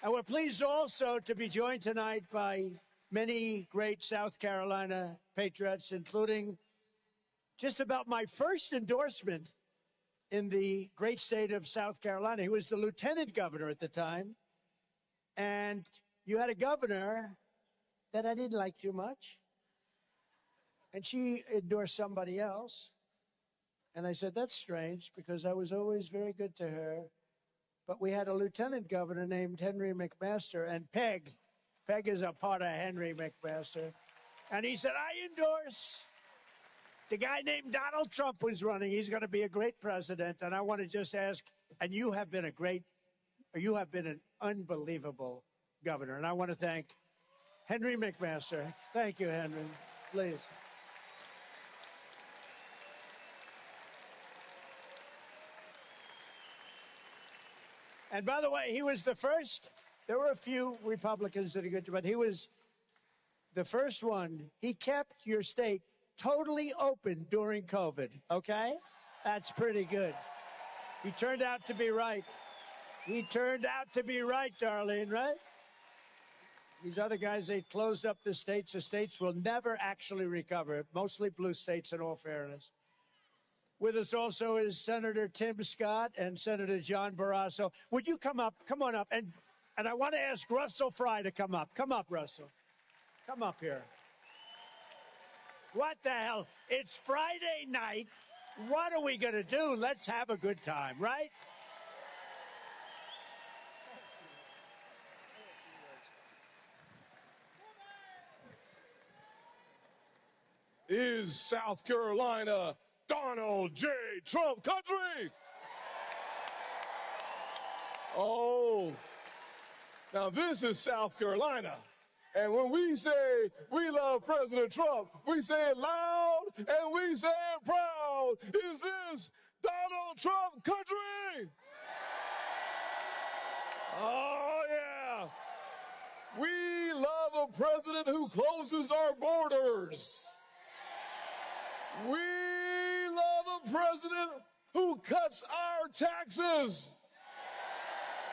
And we're pleased also to be joined tonight by many great South Carolina patriots, including just about my first endorsement in the great state of South Carolina. He was the lieutenant governor at the time. And you had a governor that I didn't like too much. And she endorsed somebody else. And I said, that's strange, because I was always very good to her. But we had a lieutenant governor named Henry McMaster, and Peg is a part of Henry McMaster. And he said, I endorse the guy named Donald Trump who's running. He's going to be a great president. And I want to just ask, and you have been an unbelievable governor. And I want to thank Henry McMaster. Thank you, Henry. Please. And by the way, he was the first. There were a few Republicans that are good, but he was the first one. He kept your state totally open during COVID, okay? That's pretty good. He turned out to be right. He turned out to be right, Darlene, right? These other guys, they closed up the states. The states will never actually recover, mostly blue states in all fairness. With us also is Senator Tim Scott and Senator John Barrasso. Would you come up? Come on up. And I want to ask Russell Fry to come up. Come up, Russell. Come up here. What the hell? It's Friday night. What are we going to do? Let's have a good time, right? Is South Carolina Donald J. Trump country? Oh, now this is South Carolina. And when we say we love President Trump, we say it loud and we say it proud. Is this Donald Trump country? Oh, yeah. We love a president who closes our borders. We love a president who cuts our taxes.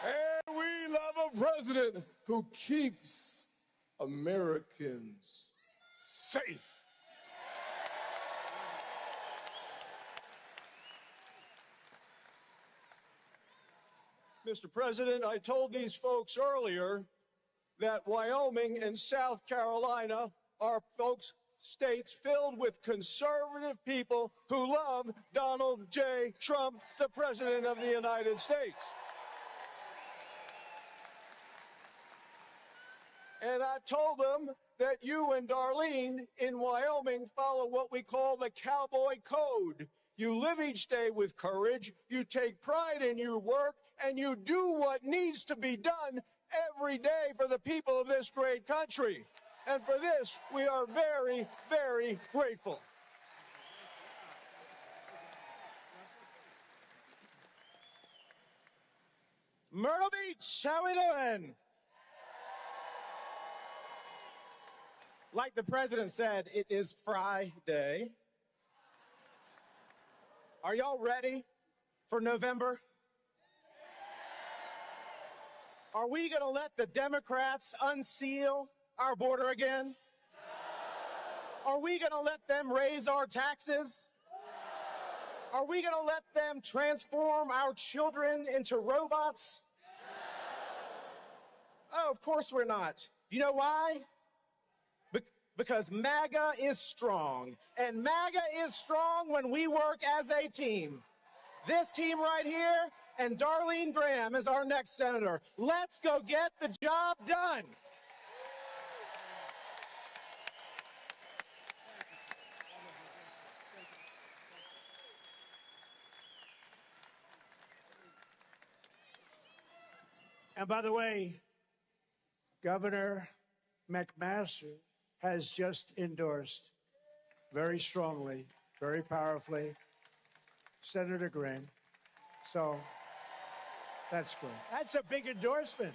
And we love a president who keeps Americans safe. Mr. President, I told these folks earlier that Wyoming and South Carolina are states filled with conservative people who love Donald J. Trump, the President of the United States. And I told them that you and Darline in Wyoming follow what we call the cowboy code. You live each day with courage, you take pride in your work, and you do what needs to be done every day for the people of this great country. And for this, we are very, very grateful. Myrtle Beach, how we doing? Like the president said, it is Friday. Are y'all ready for November? Are we going to let the Democrats unseal our border again? No. Are we going to let them raise our taxes? No. Are we going to let them transform our children into robots? No. Oh, of course we're not. You know why? Because MAGA is strong, and MAGA is strong when we work as a team. This team right here, and Darline Graham is our next senator. Let's go get the job done. And by the way, Governor McMaster has just endorsed very strongly, very powerfully, Senator Graham. So that's good. That's a big endorsement.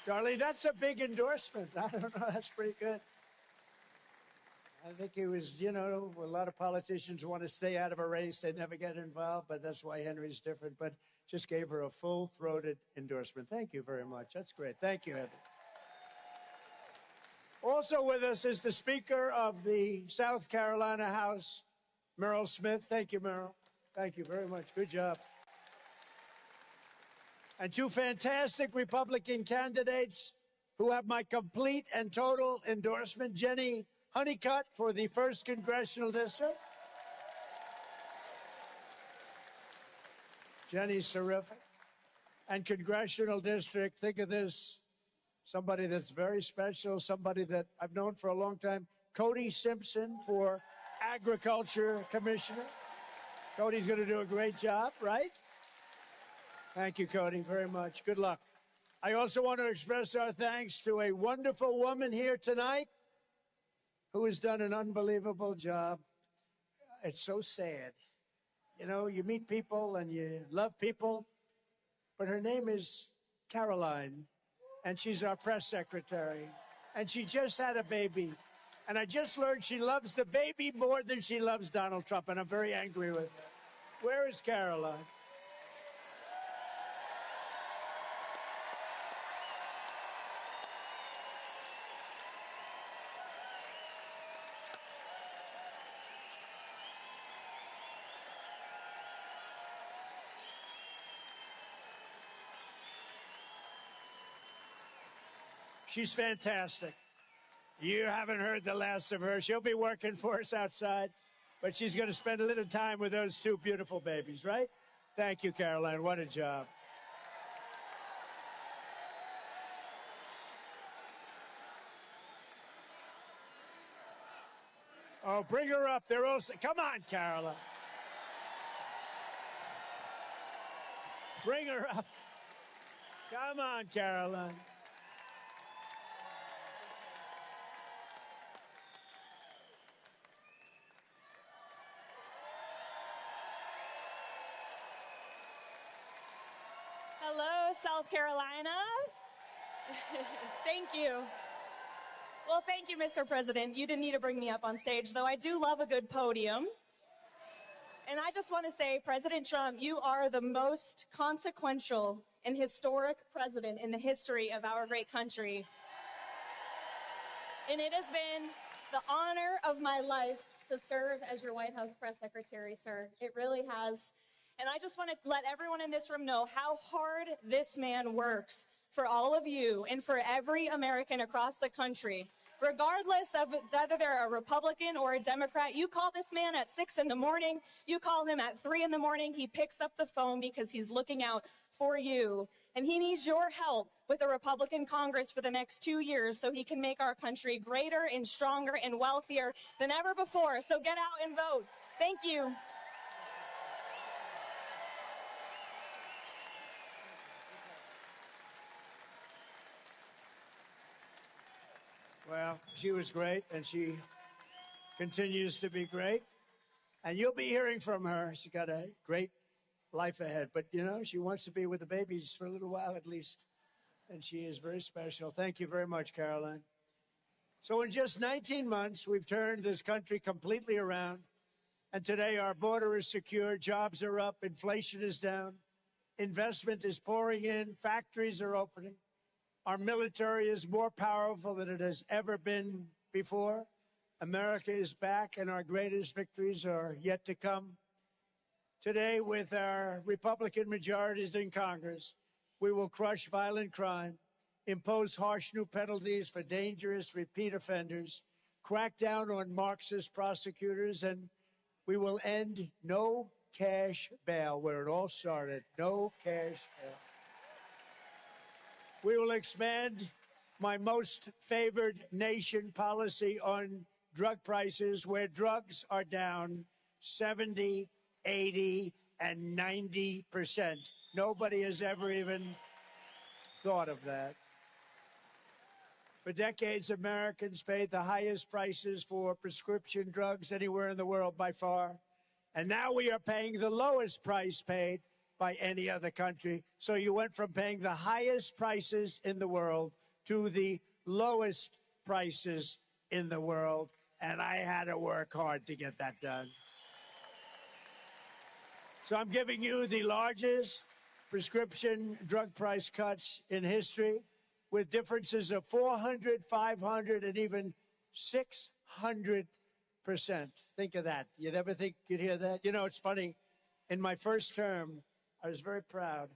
Darline, that's a big endorsement. I don't know, that's pretty good. I think it was, you know, a lot of politicians want to stay out of a race. They never get involved, but that's why Henry's different. But just gave her a full-throated endorsement. Thank you very much. That's great. Thank you, Henry. Also with us is the Speaker of the South Carolina House, Myrtle Smith. Thank you, Myrtle. Thank you very much. Good job. And two fantastic Republican candidates who have my complete and total endorsement. Jenny Honeycutt for the 1st Congressional District. Jenny's terrific. And Congressional District, think of this, somebody that's very special, somebody that I've known for a long time, Cody Simpson for Agriculture Commissioner. Cody's going to do a great job, right? Thank you, Cody, very much. Good luck. I also want to express our thanks to a wonderful woman here tonight who has done an unbelievable job. It's so sad. You know, you meet people and you love people, but her name is Caroline, and she's our press secretary, and she just had a baby. And I just learned she loves the baby more than she loves Donald Trump, and I'm very angry with her. Where is Caroline? She's fantastic. You haven't heard the last of her. She'll be working for us outside, but she's going to spend a little time with those two beautiful babies, right? Thank you, Caroline. What a job. Oh, bring her up. They're all... Come on, Caroline. Bring her up. Come on, Caroline. Hello, South Carolina. Thank you. Well, thank you, Mr. President. You didn't need to bring me up on stage, though I do love a good podium. And I just want to say, President Trump, you are the most consequential and historic president in the history of our great country. And it has been the honor of my life to serve as your White House press secretary, sir. It really has. And I just want to let everyone in this room know how hard this man works for all of you and for every American across the country. Regardless of whether they're a Republican or a Democrat, you call this man at 6 in the morning, you call him at 3 in the morning, he picks up the phone because he's looking out for you. And he needs your help with a Republican Congress for the next 2 years so he can make our country greater and stronger and wealthier than ever before. So get out and vote. Thank you. Well, she was great, and she continues to be great. And you'll be hearing from her. She's got a great life ahead. But, you know, she wants to be with the babies for a little while at least. And she is very special. Thank you very much, Caroline. So in just 19 months, we've turned this country completely around. And today our border is secure, jobs are up, inflation is down, investment is pouring in, factories are opening. Our military is more powerful than it has ever been before. America is back, and our greatest victories are yet to come. Today, with our Republican majorities in Congress, we will crush violent crime, impose harsh new penalties for dangerous repeat offenders, crack down on Marxist prosecutors, and we will end no cash bail, where it all started, no cash bail. We will expand my most favored nation policy on drug prices, where drugs are down 70, 80, and 90%. Nobody has ever even thought of that. For decades, Americans paid the highest prices for prescription drugs anywhere in the world by far. And now we are paying the lowest price paid by any other country. So you went from paying the highest prices in the world to the lowest prices in the world. And I had to work hard to get that done. So I'm giving you the largest prescription drug price cuts in history, with differences of 400, 500, and even 600%. Think of that. You'd ever think you'd hear that? You know, it's funny. In my first term, I was very proud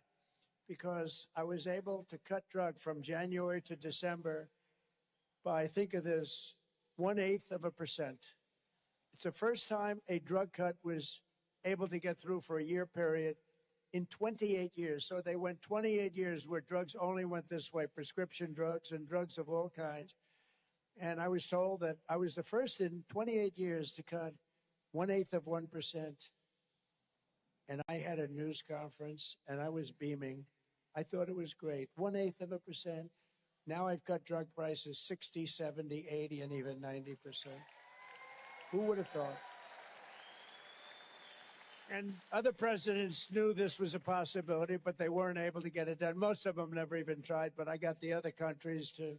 because I was able to cut drug from January to December by, think of this, 1/8%. It's the first time a drug cut was able to get through for a year period in 28 years. So they went 28 years where drugs only went this way, prescription drugs and drugs of all kinds. And I was told that I was the first in 28 years to cut 1/8%. And I had a news conference, and I was beaming. I thought it was great. 1/8%. Now I've cut drug prices 60, 70, 80, and even 90%. Who would have thought? And other presidents knew this was a possibility, but they weren't able to get it done. Most of them never even tried, but I got the other countries to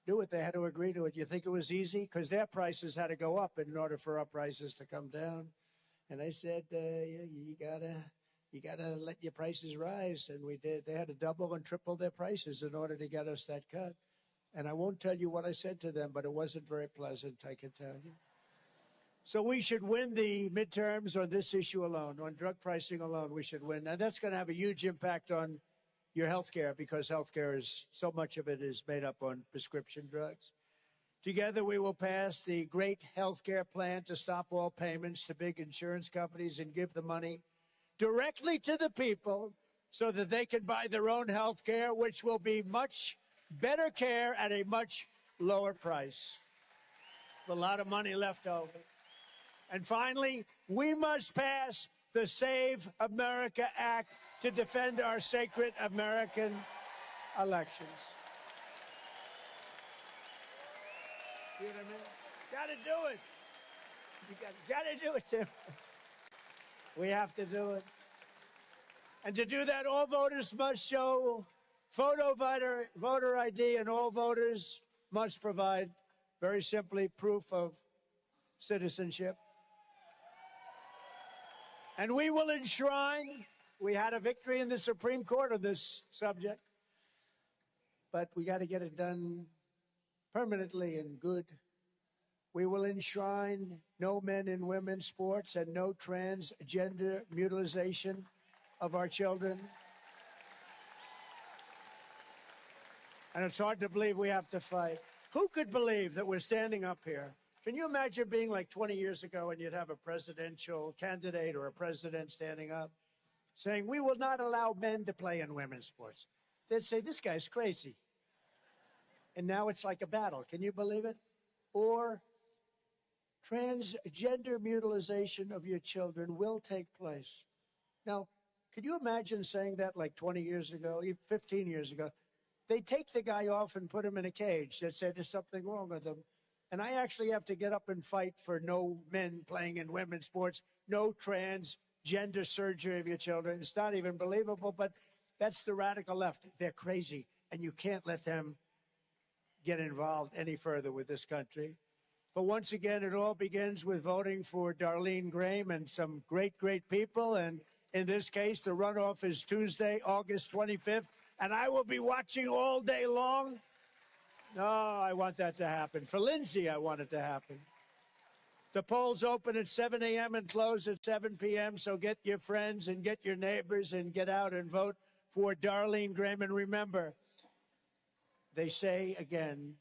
do it. They had to agree to it. You think it was easy? Because their prices had to go up in order for our prices to come down. And I said, you gotta let your prices rise. And we did. They had to double and triple their prices in order to get us that cut. And I won't tell you what I said to them, but it wasn't very pleasant, I can tell you. So we should win the midterms on this issue alone, on drug pricing alone, we should win. And that's going to have a huge impact on your health care, because health care is, so much of it is made up on prescription drugs. Together, we will pass the great health care plan to stop all payments to big insurance companies and give the money directly to the people so that they can buy their own health care, which will be much better care at a much lower price. A lot of money left over. And finally, we must pass the Save America Act to defend our sacred American elections. See what I mean? Gotta do it. You gotta do it, Tim. We have to do it. And to do that, all voters must show photo voter ID, and all voters must provide, very simply, proof of citizenship. And we will enshrine, we had a victory in the Supreme Court on this subject, but we got to get it done permanently and good. We will enshrine no men in women's sports and no transgender mutilization of our children. And it's hard to believe we have to fight. Who could believe that we're standing up here? Can you imagine being like 20 years ago and you'd have a presidential candidate or a president standing up saying, we will not allow men to play in women's sports? They'd say, this guy's crazy. And now it's like a battle. Can you believe it? Or transgender mutilization of your children will take place. Now, could you imagine saying that like 20 years ago, even 15 years ago? They take the guy off and put him in a cage. They say there's something wrong with him. And I actually have to get up and fight for no men playing in women's sports, no transgender surgery of your children. It's not even believable, but that's the radical left. They're crazy, and you can't let them get involved any further with this country. But once again, it all begins with voting for Darline Graham and some great, great people. And in this case, the runoff is Tuesday, August 25th. And I will be watching all day long. No, I want that to happen. For Lindsay, I want it to happen. The polls open at 7 a.m. and close at 7 p.m., so get your friends and get your neighbors and get out and vote for Darline Graham. And remember, they say again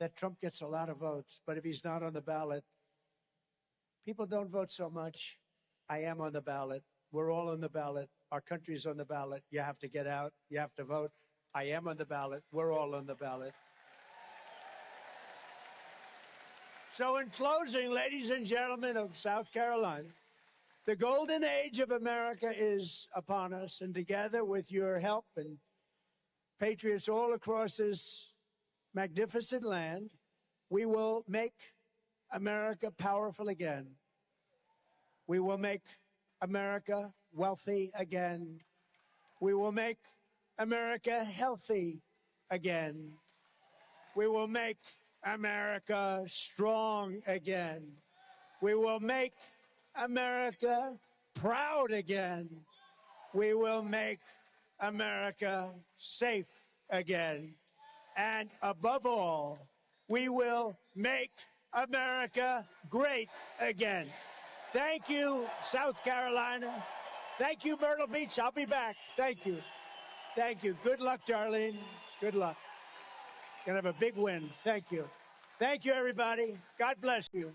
that Trump gets a lot of votes, but if he's not on the ballot, people don't vote so much. I am on the ballot. We're all on the ballot. Our country's on the ballot. You have to get out. You have to vote. I am on the ballot. We're all on the ballot. So in closing, ladies and gentlemen of South Carolina, the golden age of America is upon us. And together with your help and patriots all across this magnificent land, we will make America powerful again. We will make America wealthy again. We will make America healthy again. We will make America strong again. We will make America proud again. We will make America safe again. And above all, we will make America great again. Thank you, South Carolina. Thank you, Myrtle Beach. I'll be back. Thank you. Thank you. Good luck, Darline. Good luck. Gonna have a big win. Thank you. Thank you, everybody. God bless you.